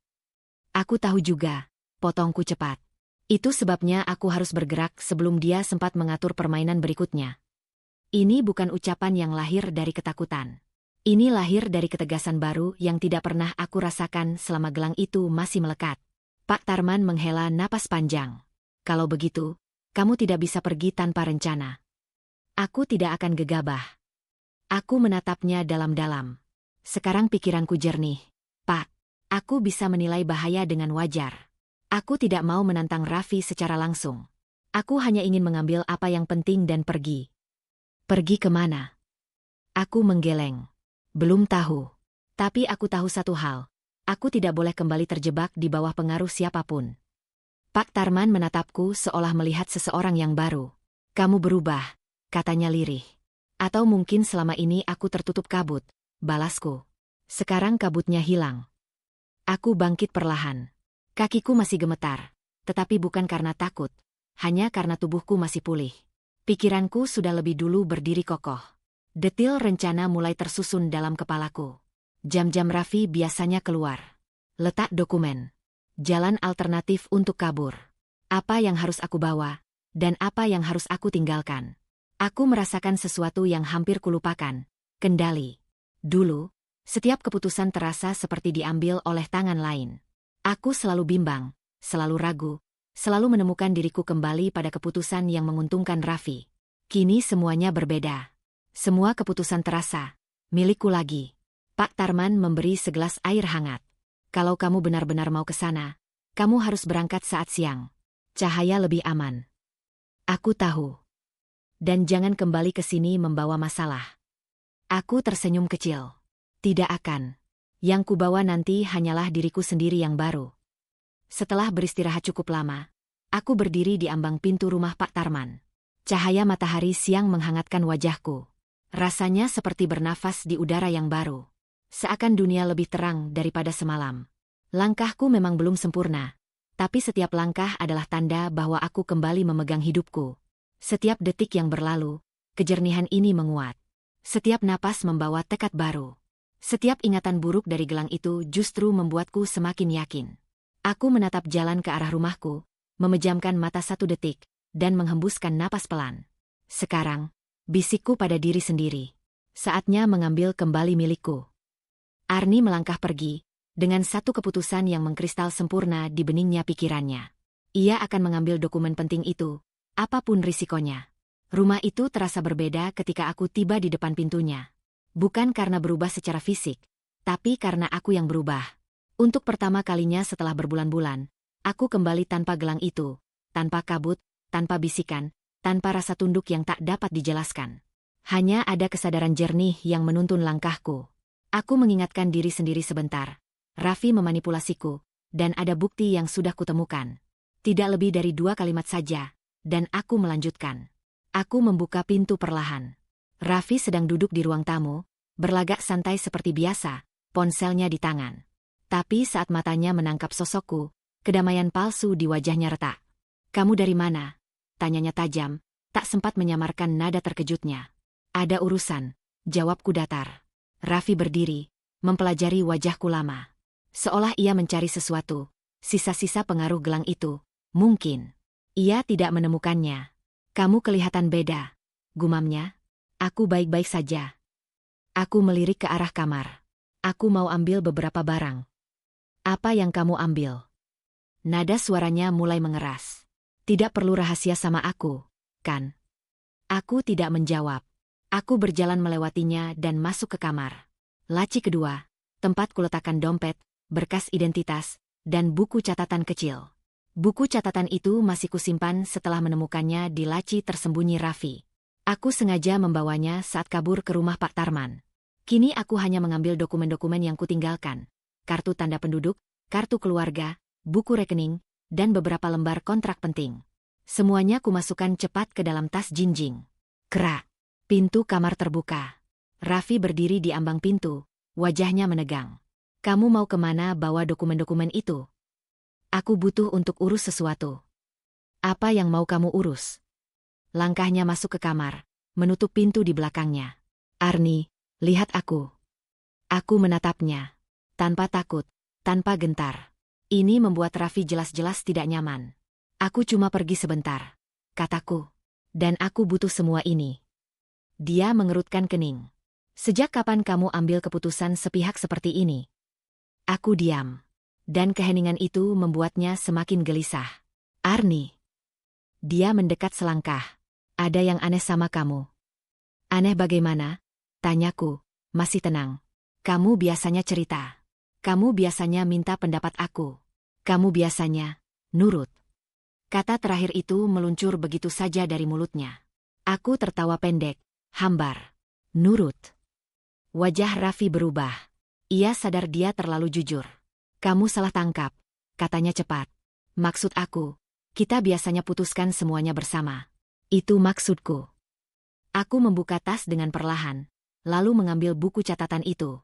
"Aku tahu juga," potongku cepat. "Itu sebabnya aku harus bergerak sebelum dia sempat mengatur permainan berikutnya." Ini bukan ucapan yang lahir dari ketakutan. Ini lahir dari ketegasan baru yang tidak pernah aku rasakan selama gelang itu masih melekat. Pak Tarman menghela napas panjang. "Kalau begitu, kamu tidak bisa pergi tanpa rencana." Aku tidak akan gegabah. Aku menatapnya dalam-dalam. Sekarang pikiranku jernih. "Pak, aku bisa menilai bahaya dengan wajar. Aku tidak mau menantang Raffi secara langsung. Aku hanya ingin mengambil apa yang penting dan pergi." "Pergi kemana?" Aku menggeleng. "Belum tahu. Tapi aku tahu satu hal. Aku tidak boleh kembali terjebak di bawah pengaruh siapapun." Pak Tarman menatapku seolah melihat seseorang yang baru. "Kamu berubah," katanya lirih. "Atau mungkin selama ini aku tertutup kabut," balasku. Sekarang kabutnya hilang. Aku bangkit perlahan. Kakiku masih gemetar, tetapi bukan karena takut, hanya karena tubuhku masih pulih. Pikiranku sudah lebih dulu berdiri kokoh. Detil rencana mulai tersusun dalam kepalaku. Jam-jam Raffi biasanya keluar. Letak dokumen. Jalan alternatif untuk kabur. Apa yang harus aku bawa, dan apa yang harus aku tinggalkan. Aku merasakan sesuatu yang hampir kulupakan. Kendali. Dulu, setiap keputusan terasa seperti diambil oleh tangan lain. Aku selalu bimbang, selalu ragu, selalu menemukan diriku kembali pada keputusan yang menguntungkan Raffi. Kini semuanya berbeda. Semua keputusan terasa milikku lagi. Pak Tarman memberi segelas air hangat. "Kalau kamu benar-benar mau ke sana, kamu harus berangkat saat siang. Cahaya lebih aman." "Aku tahu. Dan jangan kembali ke sini membawa masalah." Aku tersenyum kecil. "Tidak akan. Yang kubawa nanti hanyalah diriku sendiri yang baru." Setelah beristirahat cukup lama, aku berdiri di ambang pintu rumah Pak Tarman. Cahaya matahari siang menghangatkan wajahku. Rasanya seperti bernafas di udara yang baru. Seakan dunia lebih terang daripada semalam. Langkahku memang belum sempurna, tapi setiap langkah adalah tanda bahwa aku kembali memegang hidupku. Setiap detik yang berlalu, kejernihan ini menguat. Setiap napas membawa tekad baru. Setiap ingatan buruk dari gelang itu justru membuatku semakin yakin. Aku menatap jalan ke arah rumahku, memejamkan mata 1 detik, dan menghembuskan napas pelan. Sekarang, bisikku pada diri sendiri. Saatnya mengambil kembali milikku. Arni melangkah pergi, dengan satu keputusan yang mengkristal sempurna di beningnya pikirannya. Ia akan mengambil dokumen penting itu, apapun risikonya. Rumah itu terasa berbeda ketika aku tiba di depan pintunya. Bukan karena berubah secara fisik, tapi karena aku yang berubah. Untuk pertama kalinya setelah berbulan-bulan, aku kembali tanpa gelang itu, tanpa kabut, tanpa bisikan, tanpa rasa tunduk yang tak dapat dijelaskan. Hanya ada kesadaran jernih yang menuntun langkahku. Aku mengingatkan diri sendiri sebentar. Raffi memanipulasiku, dan ada bukti yang sudah kutemukan. Tidak lebih dari 2 kalimat saja, dan aku melanjutkan. Aku membuka pintu perlahan. Raffi sedang duduk di ruang tamu, berlagak santai seperti biasa, ponselnya di tangan. Tapi saat matanya menangkap sosokku, kedamaian palsu di wajahnya retak. "Kamu dari mana?" tanyanya tajam, tak sempat menyamarkan nada terkejutnya. "Ada urusan," jawabku datar. Raffi berdiri, mempelajari wajahku lama. Seolah ia mencari sesuatu, sisa-sisa pengaruh gelang itu. Mungkin ia tidak menemukannya. "Kamu kelihatan beda," gumamnya. "Aku baik-baik saja." Aku melirik ke arah kamar. "Aku mau ambil beberapa barang." "Apa yang kamu ambil?" Nada suaranya mulai mengeras. "Tidak perlu rahasia sama aku, kan?" Aku tidak menjawab. Aku berjalan melewatinya dan masuk ke kamar. Laci kedua, tempat kuletakkan dompet, berkas identitas, dan buku catatan kecil. Buku catatan itu masih kusimpan setelah menemukannya di laci tersembunyi Raffi. Aku sengaja membawanya saat kabur ke rumah Pak Tarman. Kini aku hanya mengambil dokumen-dokumen yang kutinggalkan. Kartu tanda penduduk, kartu keluarga, buku rekening, dan beberapa lembar kontrak penting. Semuanya kumasukkan cepat ke dalam tas jinjing. Kerak. Pintu kamar terbuka. Raffi berdiri di ambang pintu, wajahnya menegang. "Kamu mau kemana bawa dokumen-dokumen itu?" "Aku butuh untuk urus sesuatu." "Apa yang mau kamu urus?" Langkahnya masuk ke kamar, menutup pintu di belakangnya. "Arni, lihat aku." Aku menatapnya. Tanpa takut, tanpa gentar. Ini membuat Raffi jelas-jelas tidak nyaman. "Aku cuma pergi sebentar," kataku. "Dan aku butuh semua ini." Dia mengerutkan kening. "Sejak kapan kamu ambil keputusan sepihak seperti ini?" Aku diam. Dan keheningan itu membuatnya semakin gelisah. "Arni." Dia mendekat selangkah. "Ada yang aneh sama kamu." "Aneh bagaimana?" tanyaku, masih tenang. "Kamu biasanya cerita. Kamu biasanya minta pendapat aku. Kamu biasanya nurut." Kata terakhir itu meluncur begitu saja dari mulutnya. Aku tertawa pendek, hambar. "Nurut." Wajah Raffi berubah. Ia sadar dia terlalu jujur. "Kamu salah tangkap," katanya cepat. "Maksud aku, kita biasanya putuskan semuanya bersama." "Itu maksudku." Aku membuka tas dengan perlahan, lalu mengambil buku catatan itu.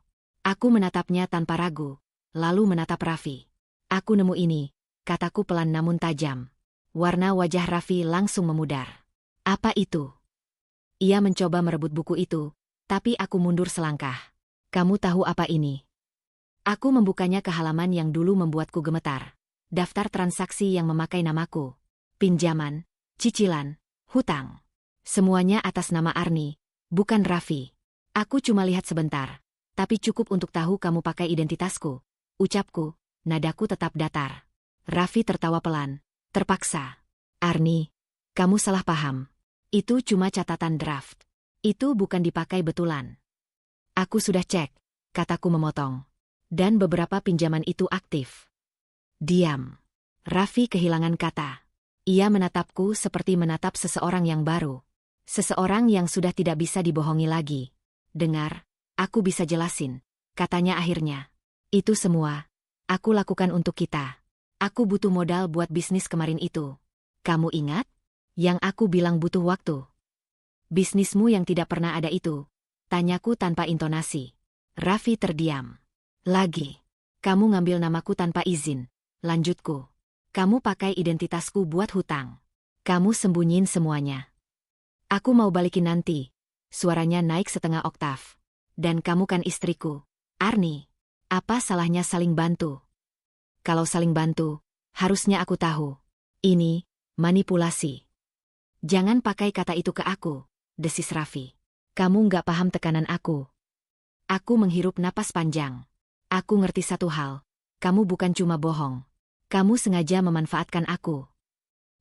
Aku menatapnya tanpa ragu, lalu menatap Raffi. "Aku nemu ini," kataku pelan namun tajam. Warna wajah Raffi langsung memudar. "Apa itu?" Ia mencoba merebut buku itu, tapi aku mundur selangkah. "Kamu tahu apa ini?" Aku membukanya ke halaman yang dulu membuatku gemetar. Daftar transaksi yang memakai namaku. Pinjaman, cicilan, hutang. Semuanya atas nama Arni, bukan Raffi. "Aku cuma lihat sebentar, tapi cukup untuk tahu kamu pakai identitasku," ucapku, nadaku tetap datar. Raffi tertawa pelan, terpaksa. "Arni, kamu salah paham. Itu cuma catatan draft. Itu bukan dipakai betulan." "Aku sudah cek," kataku memotong. "Dan beberapa pinjaman itu aktif." Diam. Raffi kehilangan kata. Ia menatapku seperti menatap seseorang yang baru. Seseorang yang sudah tidak bisa dibohongi lagi. "Dengar, aku bisa jelasin," katanya akhirnya. "Itu semua aku lakukan untuk kita. Aku butuh modal buat bisnis kemarin itu. Kamu ingat? Yang aku bilang butuh waktu." "Bisnismu yang tidak pernah ada itu?" tanyaku tanpa intonasi. Raffi terdiam. "Lagi. Kamu ngambil namaku tanpa izin," lanjutku. "Kamu pakai identitasku buat hutang. Kamu sembunyiin semuanya." "Aku mau balikin nanti." Suaranya naik setengah oktav. "Dan kamu kan istriku, Arni. Apa salahnya saling bantu?" "Kalau saling bantu, harusnya aku tahu. Ini manipulasi." "Jangan pakai kata itu ke aku," desis Raffi. "Kamu nggak paham tekanan aku." Aku menghirup napas panjang. "Aku ngerti satu hal. Kamu bukan cuma bohong. Kamu sengaja memanfaatkan aku."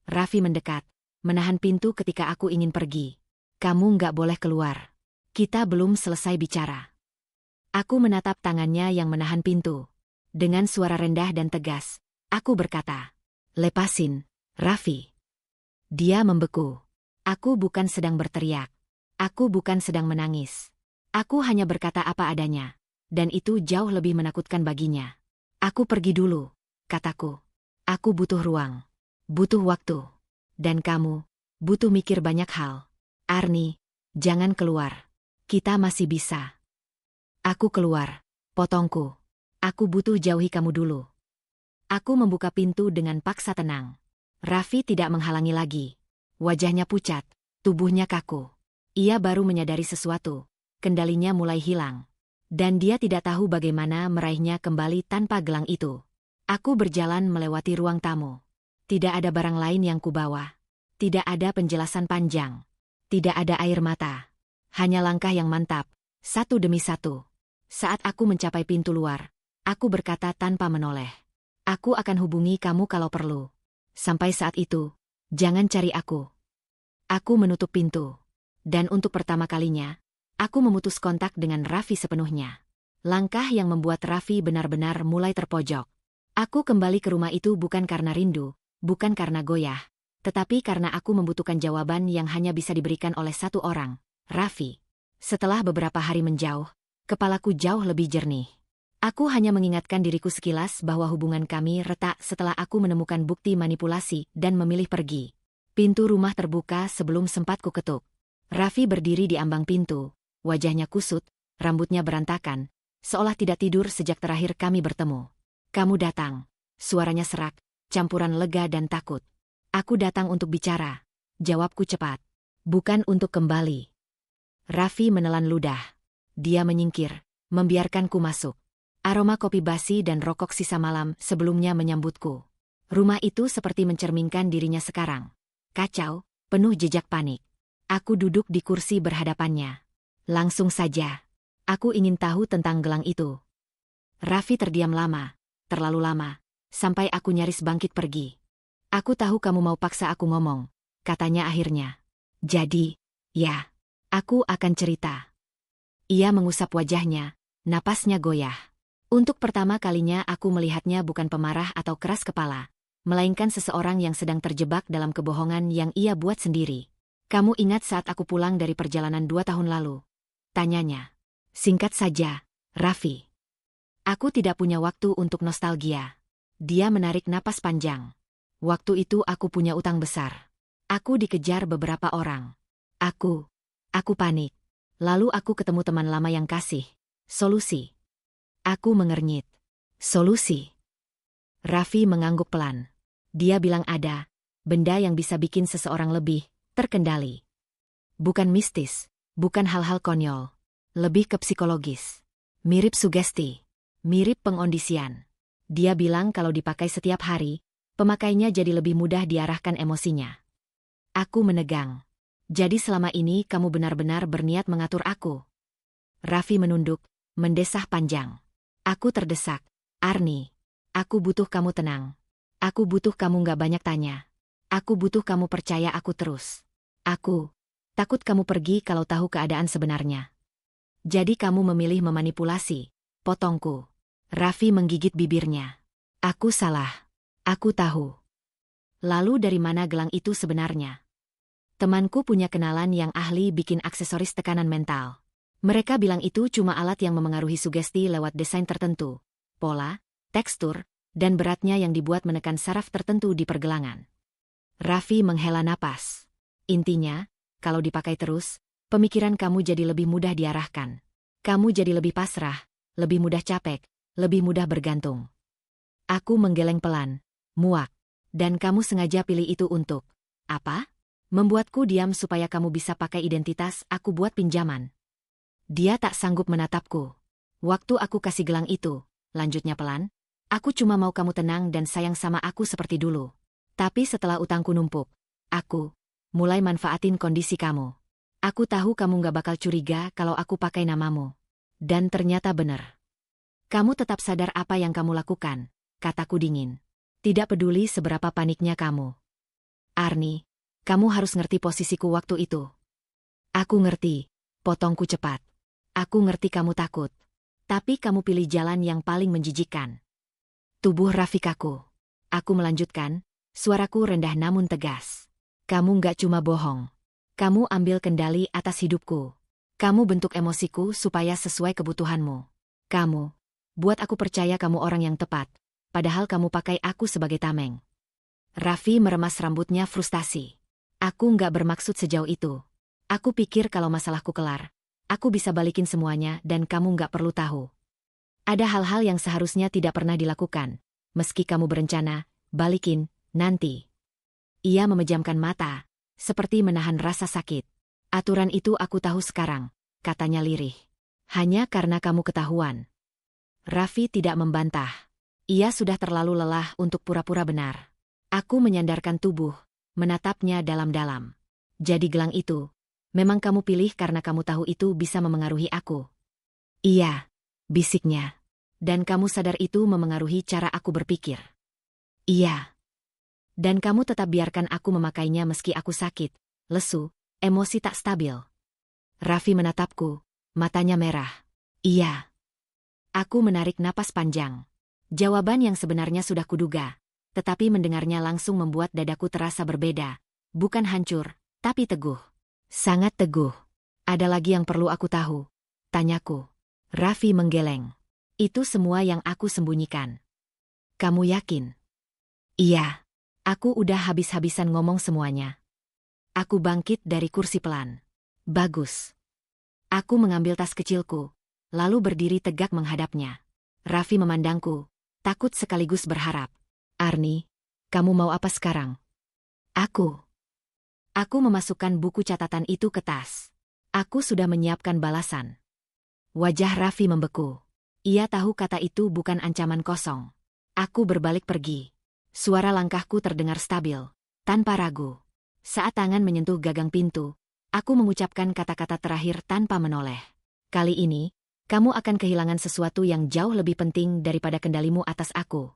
Raffi mendekat, menahan pintu ketika aku ingin pergi. Kamu nggak boleh keluar. Kita belum selesai bicara. Aku menatap tangannya yang menahan pintu. Dengan suara rendah dan tegas, aku berkata, "Lepasin, Raffi." Dia membeku. Aku bukan sedang berteriak. Aku bukan sedang menangis. Aku hanya berkata apa adanya. Dan itu jauh lebih menakutkan baginya. "Aku pergi dulu," kataku. "Aku butuh ruang. Butuh waktu. Dan kamu butuh mikir banyak hal. Arni, jangan keluar. Kita masih bisa." "Aku keluar," potongku. "Aku butuh jauhi kamu dulu." Aku membuka pintu dengan paksa tenang. Raffi tidak menghalangi lagi. Wajahnya pucat, tubuhnya kaku. Ia baru menyadari sesuatu. Kendalinya mulai hilang. Dan dia tidak tahu bagaimana meraihnya kembali tanpa gelang itu. Aku berjalan melewati ruang tamu. Tidak ada barang lain yang kubawa. Tidak ada penjelasan panjang. Tidak ada air mata. Hanya langkah yang mantap, satu demi satu. Saat aku mencapai pintu luar, aku berkata tanpa menoleh. "Aku akan hubungi kamu kalau perlu. Sampai saat itu, jangan cari aku." Aku menutup pintu. Dan untuk pertama kalinya, aku memutus kontak dengan Raffi sepenuhnya. Langkah yang membuat Raffi benar-benar mulai terpojok. Aku kembali ke rumah itu bukan karena rindu, bukan karena goyah, tetapi karena aku membutuhkan jawaban yang hanya bisa diberikan oleh satu orang, Raffi. Setelah beberapa hari menjauh, kepalaku jauh lebih jernih. Aku hanya mengingatkan diriku sekilas bahwa hubungan kami retak setelah aku menemukan bukti manipulasi dan memilih pergi. Pintu rumah terbuka sebelum sempat kuketuk. Raffi berdiri di ambang pintu, wajahnya kusut, rambutnya berantakan, seolah tidak tidur sejak terakhir kami bertemu. "Kamu datang." Suaranya serak, campuran lega dan takut. "Aku datang untuk bicara." Jawabku cepat. "Bukan untuk kembali." Raffi menelan ludah. Dia menyingkir, membiarkanku masuk. Aroma kopi basi dan rokok sisa malam sebelumnya menyambutku. Rumah itu seperti mencerminkan dirinya sekarang. Kacau, penuh jejak panik. Aku duduk di kursi berhadapannya. "Langsung saja. Aku ingin tahu tentang gelang itu." Raffi terdiam lama, terlalu lama, sampai aku nyaris bangkit pergi. "Aku tahu kamu mau paksa aku ngomong," katanya akhirnya. "Jadi, ya, aku akan cerita." Ia mengusap wajahnya, napasnya goyah. Untuk pertama kalinya aku melihatnya bukan pemarah atau keras kepala, melainkan seseorang yang sedang terjebak dalam kebohongan yang ia buat sendiri. "Kamu ingat saat aku pulang dari perjalanan 2 tahun lalu?" tanyanya. "Singkat saja, Raffi." "Aku tidak punya waktu untuk nostalgia." Dia menarik napas panjang. "Waktu itu aku punya utang besar. Aku dikejar beberapa orang. Aku panik. Lalu aku ketemu teman lama yang kasih solusi." Aku mengernyit. "Solusi?" Raffi mengangguk pelan. Dia bilang ada benda yang bisa bikin seseorang lebih terkendali. Bukan mistis, bukan hal-hal konyol. Lebih ke psikologis. Mirip sugesti. Mirip pengondisian. Dia bilang kalau dipakai setiap hari, pemakainya jadi lebih mudah diarahkan emosinya. Aku menegang. "Jadi selama ini kamu benar-benar berniat mengatur aku?" Raffi menunduk, mendesah panjang. Aku terdesak. "Arni, aku butuh kamu tenang. Aku butuh kamu gak banyak tanya. Aku butuh kamu percaya aku terus. Aku takut kamu pergi kalau tahu keadaan sebenarnya." "Jadi kamu memilih memanipulasi," potongku. Raffi menggigit bibirnya. "Aku salah. Aku tahu." "Lalu dari mana gelang itu sebenarnya?" "Temanku punya kenalan yang ahli bikin aksesoris tekanan mental. Mereka bilang itu cuma alat yang memengaruhi sugesti lewat desain tertentu, pola, tekstur, dan beratnya yang dibuat menekan saraf tertentu di pergelangan." Raffi menghela napas. "Intinya, kalau dipakai terus, pemikiran kamu jadi lebih mudah diarahkan. Kamu jadi lebih pasrah, lebih mudah capek, lebih mudah bergantung." Aku menggeleng pelan, muak. "Dan kamu sengaja pilih itu untuk apa?" "Membuatku diam supaya kamu bisa pakai identitas aku buat pinjaman." Dia tak sanggup menatapku. "Waktu aku kasih gelang itu," lanjutnya pelan, "aku cuma mau kamu tenang dan sayang sama aku seperti dulu. Tapi setelah utangku numpuk, aku mulai manfaatin kondisi kamu. Aku tahu kamu gak bakal curiga kalau aku pakai namamu." Dan ternyata benar. "Kamu tetap sadar apa yang kamu lakukan," kataku dingin. "Tidak peduli seberapa paniknya kamu." "Arni, Kamu harus ngerti posisiku waktu itu. Aku ngerti, potongku cepat. Aku ngerti kamu takut. Tapi kamu pilih jalan yang paling menjijikkan. Tubuh Raffi kaku. Aku melanjutkan, suaraku rendah namun tegas. Kamu nggak cuma bohong. Kamu ambil kendali atas hidupku. Kamu bentuk emosiku supaya sesuai kebutuhanmu. Kamu buat aku percaya kamu orang yang tepat, padahal kamu pakai aku sebagai tameng. Raffi meremas rambutnya frustasi. Aku nggak bermaksud sejauh itu. Aku pikir kalau masalahku kelar, aku bisa balikin semuanya dan kamu nggak perlu tahu. Ada hal-hal yang seharusnya tidak pernah dilakukan. Meski kamu berencana, balikin, nanti. Ia memejamkan mata, seperti menahan rasa sakit. Aturan itu aku tahu sekarang, katanya lirih. Hanya karena kamu ketahuan. Raffi tidak membantah. Ia sudah terlalu lelah untuk pura-pura benar. Aku menyandarkan tubuh, menatapnya dalam-dalam. Jadi gelang itu, memang kamu pilih karena kamu tahu itu bisa memengaruhi aku. Iya, bisiknya. Dan kamu sadar itu memengaruhi cara aku berpikir. Iya. Dan kamu tetap biarkan aku memakainya meski aku sakit, lesu, emosi tak stabil. Raffi menatapku, matanya merah. Iya. Aku menarik napas panjang. Jawaban yang sebenarnya sudah kuduga, tetapi mendengarnya langsung membuat dadaku terasa berbeda. Bukan hancur, tapi teguh. Sangat teguh. Ada lagi yang perlu aku tahu? Tanyaku. Raffi menggeleng. Itu semua yang aku sembunyikan. Kamu yakin? Iya. Aku udah habis-habisan ngomong semuanya. Aku bangkit dari kursi pelan. Bagus. Aku mengambil tas kecilku, lalu berdiri tegak menghadapnya. Raffi memandangku, takut sekaligus berharap. Arni, kamu mau apa sekarang? Aku memasukkan buku catatan itu ke tas. Aku sudah menyiapkan balasan. Wajah Raffi membeku. Ia tahu kata itu bukan ancaman kosong. Aku berbalik pergi. Suara langkahku terdengar stabil, tanpa ragu. Saat tangan menyentuh gagang pintu, aku mengucapkan kata-kata terakhir tanpa menoleh. Kali ini, kamu akan kehilangan sesuatu yang jauh lebih penting daripada kendalimu atas aku.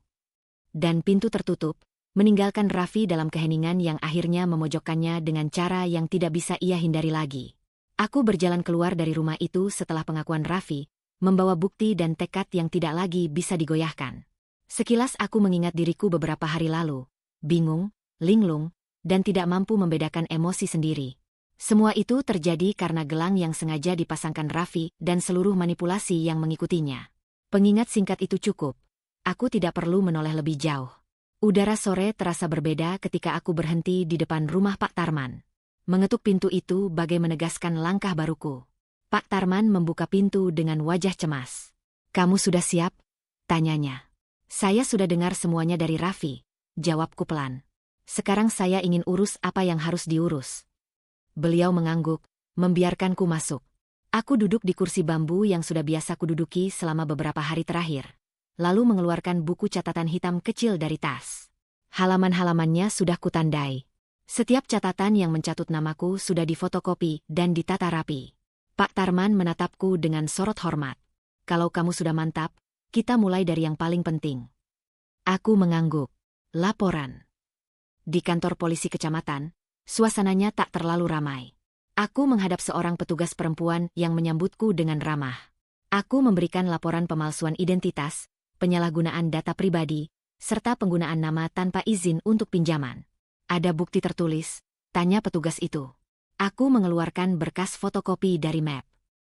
Dan pintu tertutup, meninggalkan Raffi dalam keheningan yang akhirnya memojokkannya dengan cara yang tidak bisa ia hindari lagi. Aku berjalan keluar dari rumah itu setelah pengakuan Raffi, membawa bukti dan tekad yang tidak lagi bisa digoyahkan. Sekilas aku mengingat diriku beberapa hari lalu, bingung, linglung, dan tidak mampu membedakan emosi sendiri. Semua itu terjadi karena gelang yang sengaja dipasangkan Raffi dan seluruh manipulasi yang mengikutinya. Pengingat singkat itu cukup. Aku tidak perlu menoleh lebih jauh. Udara sore terasa berbeda ketika aku berhenti di depan rumah Pak Tarman. Mengetuk pintu itu bagai menegaskan langkah baruku. Pak Tarman membuka pintu dengan wajah cemas. Kamu sudah siap? Tanyanya. Saya sudah dengar semuanya dari Raffi, jawabku pelan. Sekarang saya ingin urus apa yang harus diurus. Beliau mengangguk, membiarkanku masuk. Aku duduk di kursi bambu yang sudah biasa kududuki selama beberapa hari terakhir. Lalu mengeluarkan buku catatan hitam kecil dari tas. Halaman-halamannya sudah kutandai. Setiap catatan yang mencatut namaku sudah difotokopi dan ditata rapi. Pak Tarman menatapku dengan sorot hormat. Kalau kamu sudah mantap, kita mulai dari yang paling penting. Aku mengangguk. Laporan. Di kantor polisi kecamatan, suasananya tak terlalu ramai. Aku menghadap seorang petugas perempuan yang menyambutku dengan ramah. Aku memberikan laporan pemalsuan identitas, penyalahgunaan data pribadi, serta penggunaan nama tanpa izin untuk pinjaman. Ada bukti tertulis? Tanya petugas itu. Aku mengeluarkan berkas fotokopi dari map.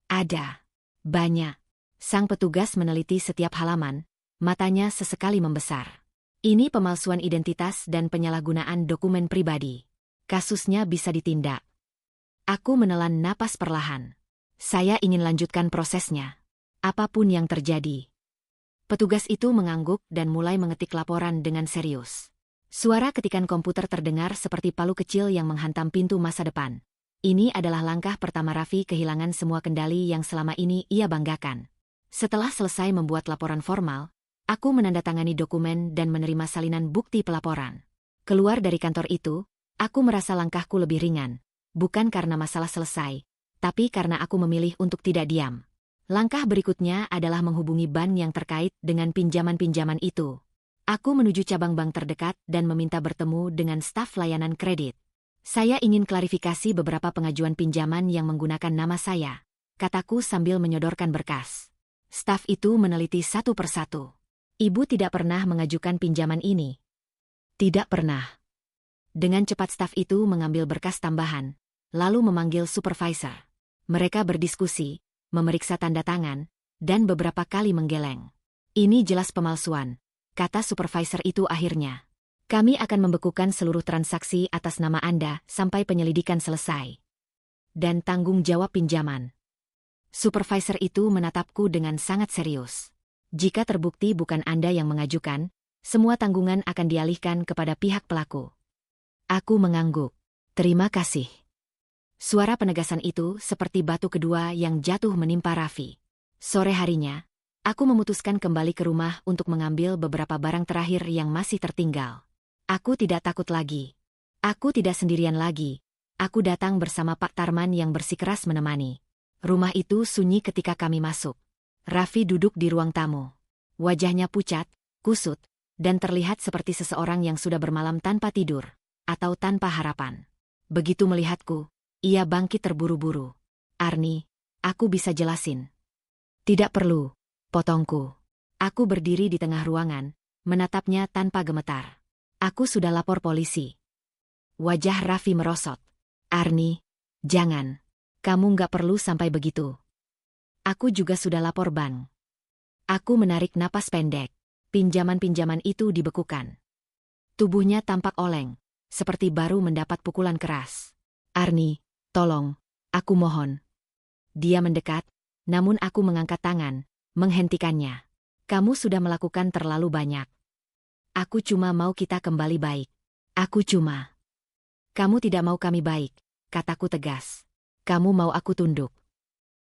Ada. Banyak. Sang petugas meneliti setiap halaman, matanya sesekali membesar. Ini pemalsuan identitas dan penyalahgunaan dokumen pribadi. Kasusnya bisa ditindak. Aku menelan napas perlahan. Saya ingin lanjutkan prosesnya. Apapun yang terjadi. Petugas itu mengangguk dan mulai mengetik laporan dengan serius. Suara ketikan komputer terdengar seperti palu kecil yang menghantam pintu masa depan. Ini adalah langkah pertama Raffi kehilangan semua kendali yang selama ini ia banggakan. Setelah selesai membuat laporan formal, aku menandatangani dokumen dan menerima salinan bukti pelaporan. Keluar dari kantor itu, aku merasa langkahku lebih ringan. Bukan karena masalah selesai, tapi karena aku memilih untuk tidak diam. Langkah berikutnya adalah menghubungi bank yang terkait dengan pinjaman-pinjaman itu. Aku menuju cabang bank terdekat dan meminta bertemu dengan staf layanan kredit. Saya ingin klarifikasi beberapa pengajuan pinjaman yang menggunakan nama saya, kataku sambil menyodorkan berkas. Staf itu meneliti satu persatu. Ibu tidak pernah mengajukan pinjaman ini. Tidak pernah. Dengan cepat staf itu mengambil berkas tambahan, lalu memanggil supervisor. Mereka berdiskusi, memeriksa tanda tangan, dan beberapa kali menggeleng. Ini jelas pemalsuan, kata supervisor itu akhirnya. Kami akan membekukan seluruh transaksi atas nama Anda sampai penyelidikan selesai. Dan tanggung jawab pinjaman. Supervisor itu menatapku dengan sangat serius. Jika terbukti bukan Anda yang mengajukan, semua tanggungan akan dialihkan kepada pihak pelaku. Aku mengangguk. Terima kasih. Suara penegasan itu seperti batu kedua yang jatuh menimpa Raffi. Sore harinya, aku memutuskan kembali ke rumah untuk mengambil beberapa barang terakhir yang masih tertinggal. Aku tidak takut lagi. Aku tidak sendirian lagi. Aku datang bersama Pak Tarman yang bersikeras menemani. Rumah itu sunyi ketika kami masuk. Raffi duduk di ruang tamu. Wajahnya pucat, kusut, dan terlihat seperti seseorang yang sudah bermalam tanpa tidur, atau tanpa harapan. Begitu melihatku, ia bangkit terburu-buru. Arni, aku bisa jelasin. Tidak perlu, potongku. Aku berdiri di tengah ruangan, menatapnya tanpa gemetar. Aku sudah lapor polisi. Wajah Raffi merosot. Arni, jangan. Kamu nggak perlu sampai begitu. Aku juga sudah lapor bank. Aku menarik napas pendek. Pinjaman-pinjaman itu dibekukan. Tubuhnya tampak oleng, seperti baru mendapat pukulan keras. Arni, tolong, aku mohon. Dia mendekat, namun aku mengangkat tangan, menghentikannya. Kamu sudah melakukan terlalu banyak. Aku cuma mau kita kembali baik. Aku cuma. Kamu tidak mau kami baik, kataku tegas. Kamu mau aku tunduk.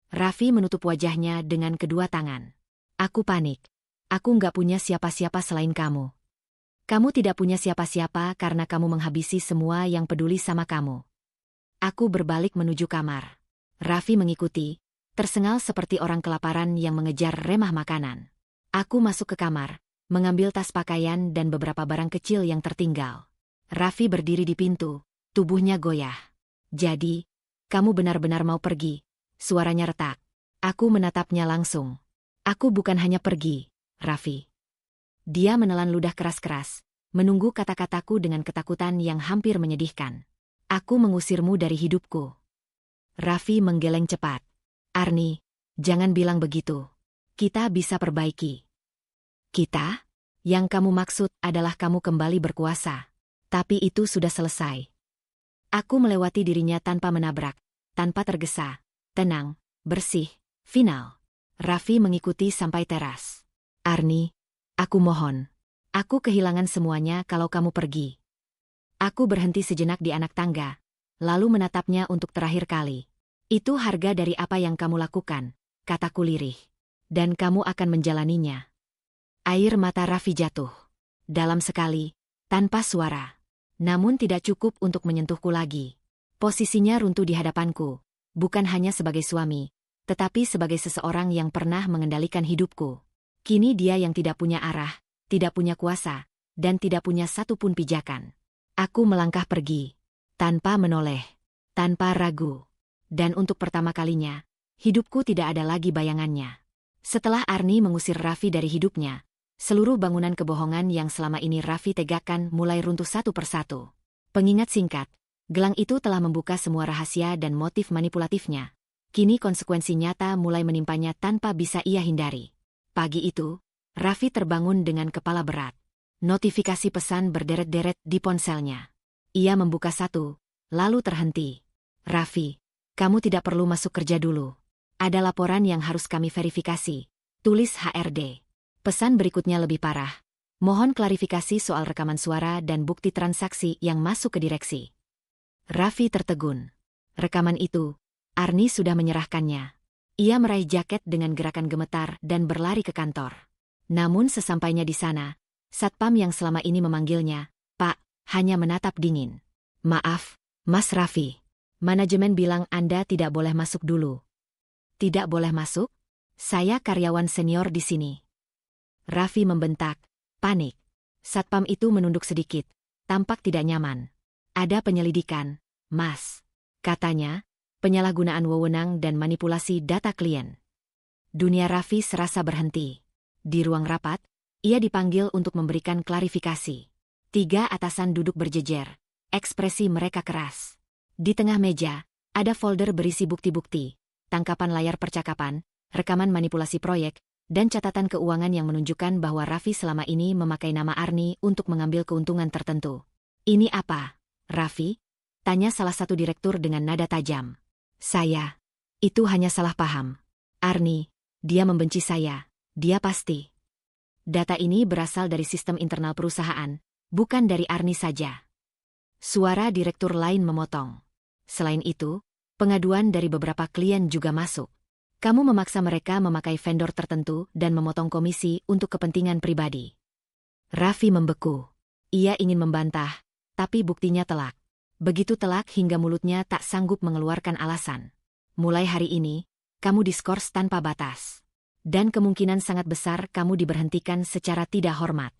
Raffi menutup wajahnya dengan kedua tangan. Aku panik. Aku nggak punya siapa-siapa selain kamu. Kamu tidak punya siapa-siapa karena kamu menghabisi semua yang peduli sama kamu. Aku berbalik menuju kamar. Raffi mengikuti, tersengal seperti orang kelaparan yang mengejar remah makanan. Aku masuk ke kamar, mengambil tas pakaian dan beberapa barang kecil yang tertinggal. Raffi berdiri di pintu, tubuhnya goyah. Jadi, kamu benar-benar mau pergi? Suaranya retak. Aku menatapnya langsung. Aku bukan hanya pergi, Raffi. Dia menelan ludah keras-keras, menunggu kata-kataku dengan ketakutan yang hampir menyedihkan. Aku mengusirmu dari hidupku. Raffi menggeleng cepat. Arni, jangan bilang begitu. Kita bisa perbaiki. Kita? Yang kamu maksud adalah kamu kembali berkuasa. Tapi itu sudah selesai. Aku melewati dirinya tanpa menabrak, tanpa tergesa, tenang, bersih, final. Raffi mengikuti sampai teras. Arni, aku mohon. Aku kehilangan semuanya kalau kamu pergi. Aku berhenti sejenak di anak tangga, lalu menatapnya untuk terakhir kali. Itu harga dari apa yang kamu lakukan, kataku lirih. Dan kamu akan menjalaninya. Air mata Raffi jatuh. Dalam sekali, tanpa suara. Namun tidak cukup untuk menyentuhku lagi. Posisinya runtuh di hadapanku, bukan hanya sebagai suami, tetapi sebagai seseorang yang pernah mengendalikan hidupku. Kini dia yang tidak punya arah, tidak punya kuasa, dan tidak punya satupun pijakan. Aku melangkah pergi, tanpa menoleh, tanpa ragu. Dan untuk pertama kalinya, hidupku tidak ada lagi bayangannya. Setelah Arni mengusir Raffi dari hidupnya, seluruh bangunan kebohongan yang selama ini Raffi tegakkan mulai runtuh satu persatu. Pengingat singkat, gelang itu telah membuka semua rahasia dan motif manipulatifnya. Kini konsekuensi nyata mulai menimpanya tanpa bisa ia hindari. Pagi itu, Raffi terbangun dengan kepala berat. Notifikasi pesan berderet-deret di ponselnya. Ia membuka satu, lalu terhenti. Raffi, kamu tidak perlu masuk kerja dulu. Ada laporan yang harus kami verifikasi. Tulis HRD. Pesan berikutnya lebih parah. Mohon klarifikasi soal rekaman suara dan bukti transaksi yang masuk ke direksi. Raffi tertegun. Rekaman itu, Arni sudah menyerahkannya. Ia meraih jaket dengan gerakan gemetar dan berlari ke kantor. Namun sesampainya di sana, satpam yang selama ini memanggilnya, Pak, hanya menatap dingin. Maaf, Mas Raffi. Manajemen bilang Anda tidak boleh masuk dulu. Tidak boleh masuk? Saya karyawan senior di sini. Raffi membentak, panik. Satpam itu menunduk sedikit, tampak tidak nyaman. Ada penyelidikan, Mas. Katanya, penyalahgunaan wewenang dan manipulasi data klien. Dunia Raffi serasa berhenti. Di ruang rapat, ia dipanggil untuk memberikan klarifikasi. 3 atasan duduk berjejer, ekspresi mereka keras. Di tengah meja, ada folder berisi bukti-bukti, tangkapan layar percakapan, rekaman manipulasi proyek, dan catatan keuangan yang menunjukkan bahwa Raffi selama ini memakai nama Arni untuk mengambil keuntungan tertentu. Ini apa, Raffi? Tanya salah satu direktur dengan nada tajam. Saya. Itu hanya salah paham. Arni, dia membenci saya. Dia pasti. Data ini berasal dari sistem internal perusahaan, bukan dari Arni saja. Suara direktur lain memotong. Selain itu, pengaduan dari beberapa klien juga masuk. Kamu memaksa mereka memakai vendor tertentu dan memotong komisi untuk kepentingan pribadi. Raffi membeku. Ia ingin membantah, tapi buktinya telak. Begitu telak hingga mulutnya tak sanggup mengeluarkan alasan. Mulai hari ini, kamu diskors tanpa batas. Dan kemungkinan sangat besar kamu diberhentikan secara tidak hormat.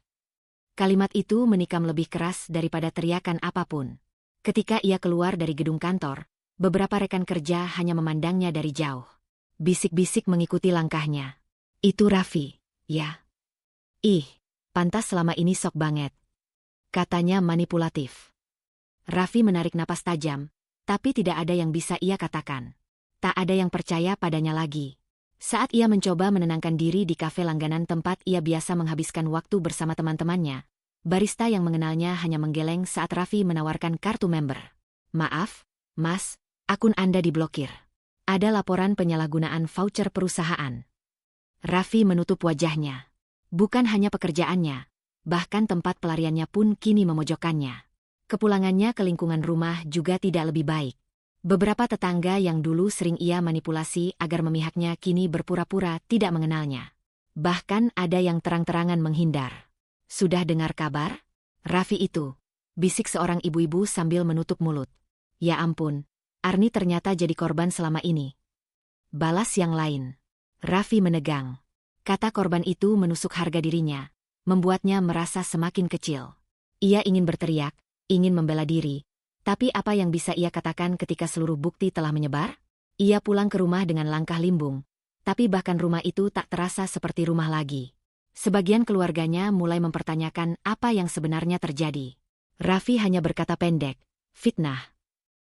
Kalimat itu menikam lebih keras daripada teriakan apapun. Ketika ia keluar dari gedung kantor, beberapa rekan kerja hanya memandangnya dari jauh. Bisik-bisik mengikuti langkahnya. Itu Raffi, ya? Ih, pantas selama ini sok banget. Katanya manipulatif. Raffi menarik napas tajam, tapi tidak ada yang bisa ia katakan. Tak ada yang percaya padanya lagi. Saat ia mencoba menenangkan diri di kafe langganan tempat ia biasa menghabiskan waktu bersama teman-temannya, barista yang mengenalnya hanya menggeleng saat Raffi menawarkan kartu member. Maaf, Mas, akun Anda diblokir. Ada laporan penyalahgunaan voucher perusahaan. Raffi menutup wajahnya. Bukan hanya pekerjaannya, bahkan tempat pelariannya pun kini memojokkannya. Kepulangannya ke lingkungan rumah juga tidak lebih baik. Beberapa tetangga yang dulu sering ia manipulasi agar memihaknya kini berpura-pura tidak mengenalnya. Bahkan ada yang terang-terangan menghindar. Sudah dengar kabar? Raffi itu, bisik seorang ibu-ibu sambil menutup mulut. Ya ampun, Arni ternyata jadi korban selama ini. Balas yang lain. Raffi menegang. Kata korban itu menusuk harga dirinya, membuatnya merasa semakin kecil. Ia ingin berteriak, ingin membela diri, tapi apa yang bisa ia katakan ketika seluruh bukti telah menyebar? Ia pulang ke rumah dengan langkah limbung, tapi bahkan rumah itu tak terasa seperti rumah lagi. Sebagian keluarganya mulai mempertanyakan apa yang sebenarnya terjadi. Raffi hanya berkata pendek, fitnah.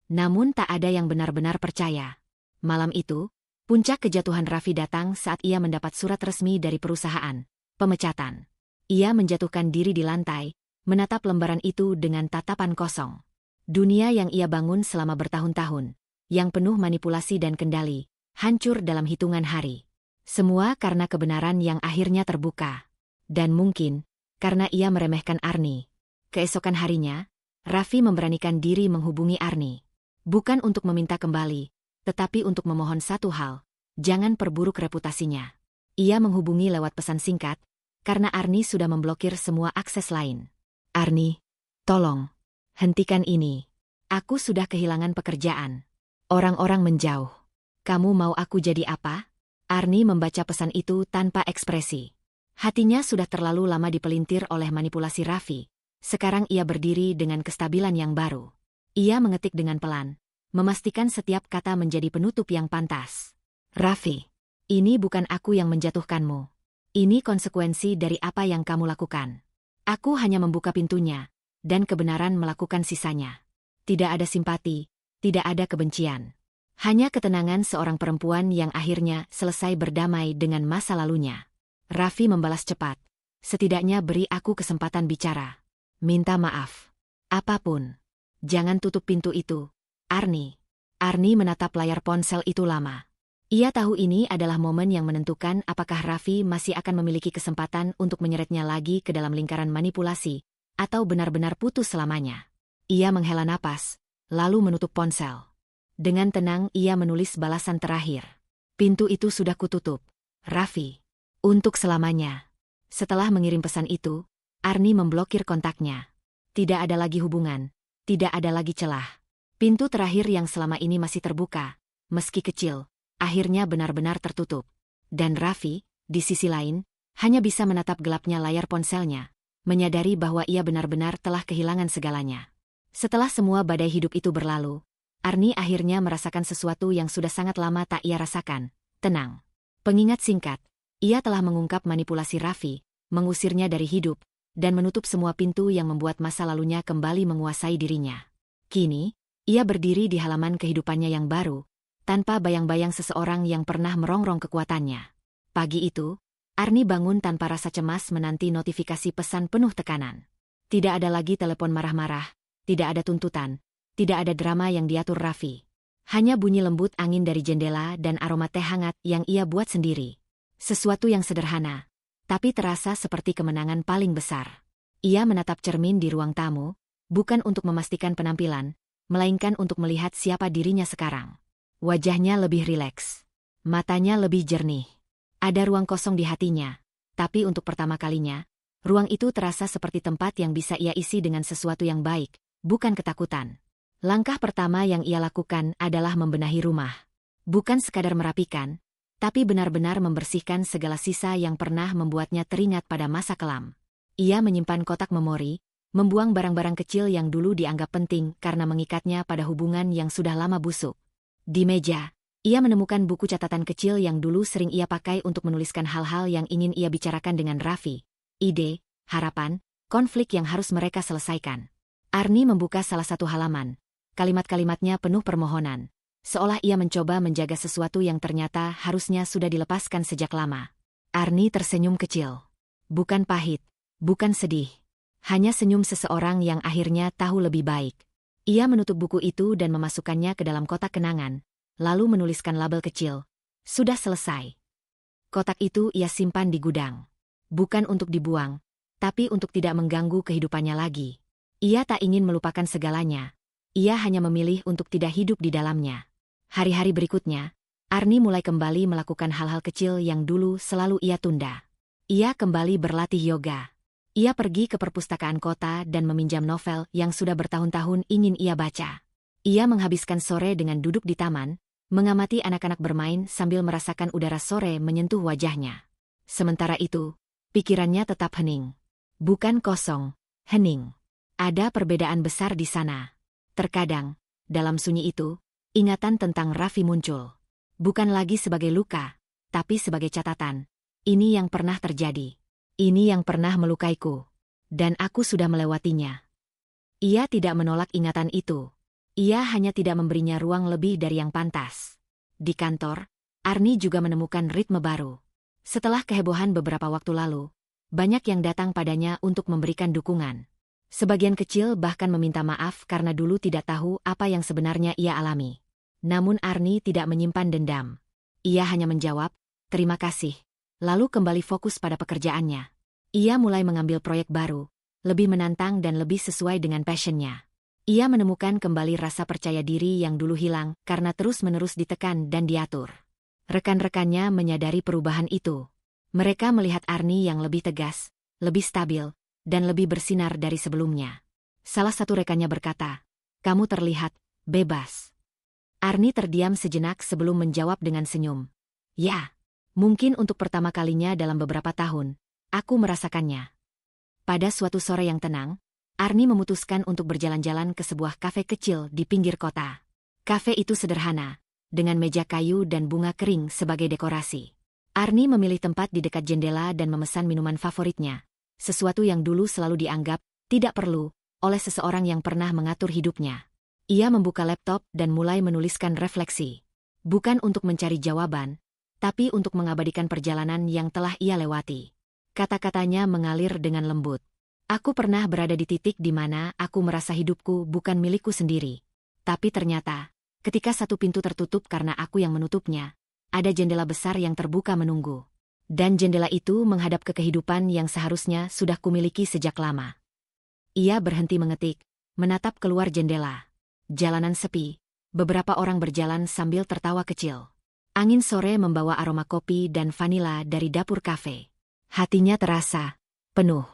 Namun tak ada yang benar-benar percaya. Malam itu, puncak kejatuhan Raffi datang saat ia mendapat surat resmi dari perusahaan, pemecatan. Ia menjatuhkan diri di lantai, menatap lembaran itu dengan tatapan kosong. Dunia yang ia bangun selama bertahun-tahun, yang penuh manipulasi dan kendali, hancur dalam hitungan hari. Semua karena kebenaran yang akhirnya terbuka. Dan mungkin, karena ia meremehkan Arni. Keesokan harinya, Raffi memberanikan diri menghubungi Arni. Bukan untuk meminta kembali, tetapi untuk memohon satu hal, jangan perburuk reputasinya. Ia menghubungi lewat pesan singkat, karena Arni sudah memblokir semua akses lain. Arni, tolong, hentikan ini. Aku sudah kehilangan pekerjaan. Orang-orang menjauh. Kamu mau aku jadi apa? Arni membaca pesan itu tanpa ekspresi. Hatinya sudah terlalu lama dipelintir oleh manipulasi Raffi. Sekarang ia berdiri dengan kestabilan yang baru. Ia mengetik dengan pelan, memastikan setiap kata menjadi penutup yang pantas. Raffi, ini bukan aku yang menjatuhkanmu. Ini konsekuensi dari apa yang kamu lakukan. Aku hanya membuka pintunya, dan kebenaran melakukan sisanya. Tidak ada simpati, tidak ada kebencian. Hanya ketenangan seorang perempuan yang akhirnya selesai berdamai dengan masa lalunya. Raffi membalas cepat. Setidaknya beri aku kesempatan bicara. Minta maaf. Apapun. Jangan tutup pintu itu. Arni. Arni menatap layar ponsel itu lama. Ia tahu ini adalah momen yang menentukan apakah Raffi masih akan memiliki kesempatan untuk menyeretnya lagi ke dalam lingkaran manipulasi, atau benar-benar putus selamanya. Ia menghela napas, lalu menutup ponsel. Dengan tenang ia menulis balasan terakhir. Pintu itu sudah kututup. Raffi. Untuk selamanya. Setelah mengirim pesan itu, Arni memblokir kontaknya. Tidak ada lagi hubungan, tidak ada lagi celah. Pintu terakhir yang selama ini masih terbuka, meski kecil, akhirnya benar-benar tertutup. Dan Raffi, di sisi lain, hanya bisa menatap gelapnya layar ponselnya, menyadari bahwa ia benar-benar telah kehilangan segalanya. Setelah semua badai hidup itu berlalu, Arni akhirnya merasakan sesuatu yang sudah sangat lama tak ia rasakan, tenang. Pengingat singkat, ia telah mengungkap manipulasi Raffi, mengusirnya dari hidup, dan menutup semua pintu yang membuat masa lalunya kembali menguasai dirinya. Kini, ia berdiri di halaman kehidupannya yang baru, tanpa bayang-bayang seseorang yang pernah merongrong kekuatannya. Pagi itu, Arni bangun tanpa rasa cemas menanti notifikasi pesan penuh tekanan. Tidak ada lagi telepon marah-marah, tidak ada tuntutan, tidak ada drama yang diatur Raffi. Hanya bunyi lembut angin dari jendela dan aroma teh hangat yang ia buat sendiri. Sesuatu yang sederhana, tapi terasa seperti kemenangan paling besar. Ia menatap cermin di ruang tamu, bukan untuk memastikan penampilan, melainkan untuk melihat siapa dirinya sekarang. Wajahnya lebih rileks. Matanya lebih jernih. Ada ruang kosong di hatinya, tapi untuk pertama kalinya, ruang itu terasa seperti tempat yang bisa ia isi dengan sesuatu yang baik, bukan ketakutan. Langkah pertama yang ia lakukan adalah membenahi rumah. Bukan sekadar merapikan, tapi benar-benar membersihkan segala sisa yang pernah membuatnya teringat pada masa kelam. Ia menyimpan kotak memori, membuang barang-barang kecil yang dulu dianggap penting karena mengikatnya pada hubungan yang sudah lama busuk. Di meja, ia menemukan buku catatan kecil yang dulu sering ia pakai untuk menuliskan hal-hal yang ingin ia bicarakan dengan Raffi. Ide, harapan, konflik yang harus mereka selesaikan. Arni membuka salah satu halaman. Kalimat-kalimatnya penuh permohonan, seolah ia mencoba menjaga sesuatu yang ternyata harusnya sudah dilepaskan sejak lama. Arni tersenyum kecil. Bukan pahit, bukan sedih. Hanya senyum seseorang yang akhirnya tahu lebih baik. Ia menutup buku itu dan memasukkannya ke dalam kotak kenangan, lalu menuliskan label kecil. Sudah selesai. Kotak itu ia simpan di gudang. Bukan untuk dibuang, tapi untuk tidak mengganggu kehidupannya lagi. Ia tak ingin melupakan segalanya. Ia hanya memilih untuk tidak hidup di dalamnya. Hari-hari berikutnya, Arni mulai kembali melakukan hal-hal kecil yang dulu selalu ia tunda. Ia kembali berlatih yoga. Ia pergi ke perpustakaan kota dan meminjam novel yang sudah bertahun-tahun ingin ia baca. Ia menghabiskan sore dengan duduk di taman, mengamati anak-anak bermain sambil merasakan udara sore menyentuh wajahnya. Sementara itu, pikirannya tetap hening. Bukan kosong, hening. Ada perbedaan besar di sana. Terkadang, dalam sunyi itu, ingatan tentang Raffi muncul. Bukan lagi sebagai luka, tapi sebagai catatan. Ini yang pernah terjadi. Ini yang pernah melukaiku. Dan aku sudah melewatinya. Ia tidak menolak ingatan itu. Ia hanya tidak memberinya ruang lebih dari yang pantas. Di kantor, Arni juga menemukan ritme baru. Setelah kehebohan beberapa waktu lalu, banyak yang datang padanya untuk memberikan dukungan. Sebagian kecil bahkan meminta maaf karena dulu tidak tahu apa yang sebenarnya ia alami. Namun Arni tidak menyimpan dendam. Ia hanya menjawab, terima kasih. Lalu kembali fokus pada pekerjaannya. Ia mulai mengambil proyek baru, lebih menantang dan lebih sesuai dengan passionnya. Ia menemukan kembali rasa percaya diri yang dulu hilang karena terus-menerus ditekan dan diatur. Rekan-rekannya menyadari perubahan itu. Mereka melihat Arni yang lebih tegas, lebih stabil, dan lebih bersinar dari sebelumnya. Salah satu rekannya berkata, kamu terlihat bebas. Arni terdiam sejenak sebelum menjawab dengan senyum. Ya, mungkin untuk pertama kalinya dalam beberapa tahun, aku merasakannya. Pada suatu sore yang tenang, Arni memutuskan untuk berjalan-jalan ke sebuah kafe kecil di pinggir kota. Kafe itu sederhana, dengan meja kayu dan bunga kering sebagai dekorasi. Arni memilih tempat di dekat jendela dan memesan minuman favoritnya. Sesuatu yang dulu selalu dianggap tidak perlu oleh seseorang yang pernah mengatur hidupnya. Ia membuka laptop dan mulai menuliskan refleksi. Bukan untuk mencari jawaban, tapi untuk mengabadikan perjalanan yang telah ia lewati. Kata-katanya mengalir dengan lembut. Aku pernah berada di titik di mana aku merasa hidupku bukan milikku sendiri. Tapi ternyata, ketika satu pintu tertutup karena aku yang menutupnya, ada jendela besar yang terbuka menunggu. Dan jendela itu menghadap ke kehidupan yang seharusnya sudah kumiliki sejak lama. Ia berhenti mengetik, menatap keluar jendela. Jalanan sepi, beberapa orang berjalan sambil tertawa kecil. Angin sore membawa aroma kopi dan vanila dari dapur kafe. Hatinya terasa penuh,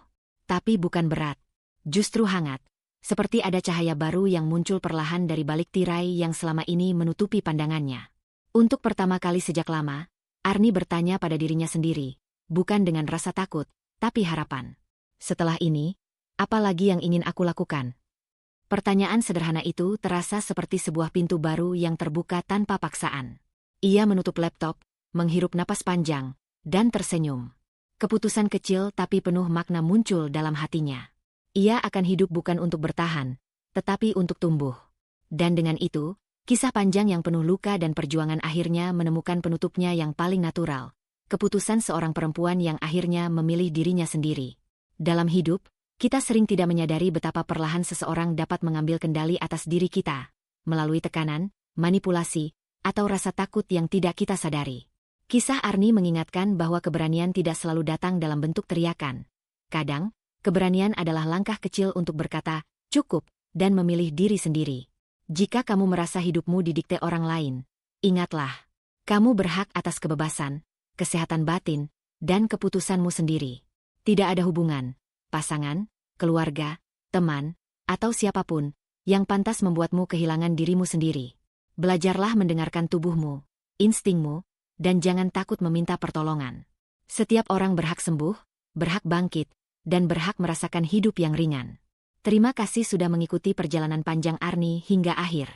tapi bukan berat, justru hangat. Seperti ada cahaya baru yang muncul perlahan dari balik tirai yang selama ini menutupi pandangannya. Untuk pertama kali sejak lama, Arni bertanya pada dirinya sendiri, bukan dengan rasa takut, tapi harapan. Setelah ini, apa lagi yang ingin aku lakukan? Pertanyaan sederhana itu terasa seperti sebuah pintu baru yang terbuka tanpa paksaan. Ia menutup laptop, menghirup napas panjang, dan tersenyum. Keputusan kecil tapi penuh makna muncul dalam hatinya. Ia akan hidup bukan untuk bertahan, tetapi untuk tumbuh. Dan dengan itu, kisah panjang yang penuh luka dan perjuangan akhirnya menemukan penutupnya yang paling natural. Keputusan seorang perempuan yang akhirnya memilih dirinya sendiri. Dalam hidup, kita sering tidak menyadari betapa perlahan seseorang dapat mengambil kendali atas diri kita, melalui tekanan, manipulasi, atau rasa takut yang tidak kita sadari. Kisah Arni mengingatkan bahwa keberanian tidak selalu datang dalam bentuk teriakan. Kadang, keberanian adalah langkah kecil untuk berkata, cukup, dan memilih diri sendiri. Jika kamu merasa hidupmu didikte orang lain, ingatlah, kamu berhak atas kebebasan, kesehatan batin, dan keputusanmu sendiri. Tidak ada hubungan, pasangan, keluarga, teman, atau siapapun yang pantas membuatmu kehilangan dirimu sendiri. Belajarlah mendengarkan tubuhmu, instingmu, dan jangan takut meminta pertolongan. Setiap orang berhak sembuh, berhak bangkit, dan berhak merasakan hidup yang ringan. Terima kasih sudah mengikuti perjalanan panjang Arni hingga akhir.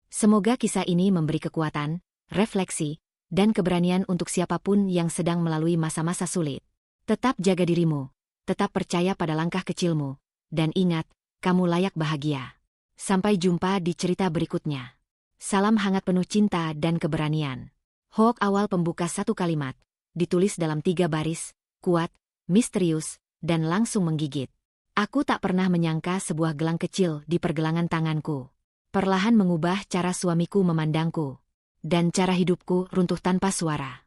Semoga kisah ini memberi kekuatan, refleksi, dan keberanian untuk siapapun yang sedang melalui masa-masa sulit. Tetap jaga dirimu, tetap percaya pada langkah kecilmu, dan ingat, kamu layak bahagia. Sampai jumpa di cerita berikutnya. Salam hangat penuh cinta dan keberanian. Hook awal pembuka satu kalimat, ditulis dalam 3 baris, kuat, misterius, dan langsung menggigit. Aku tak pernah menyangka sebuah gelang kecil di pergelangan tanganku. Perlahan mengubah cara suamiku memandangku. Dan cara hidupku runtuh tanpa suara.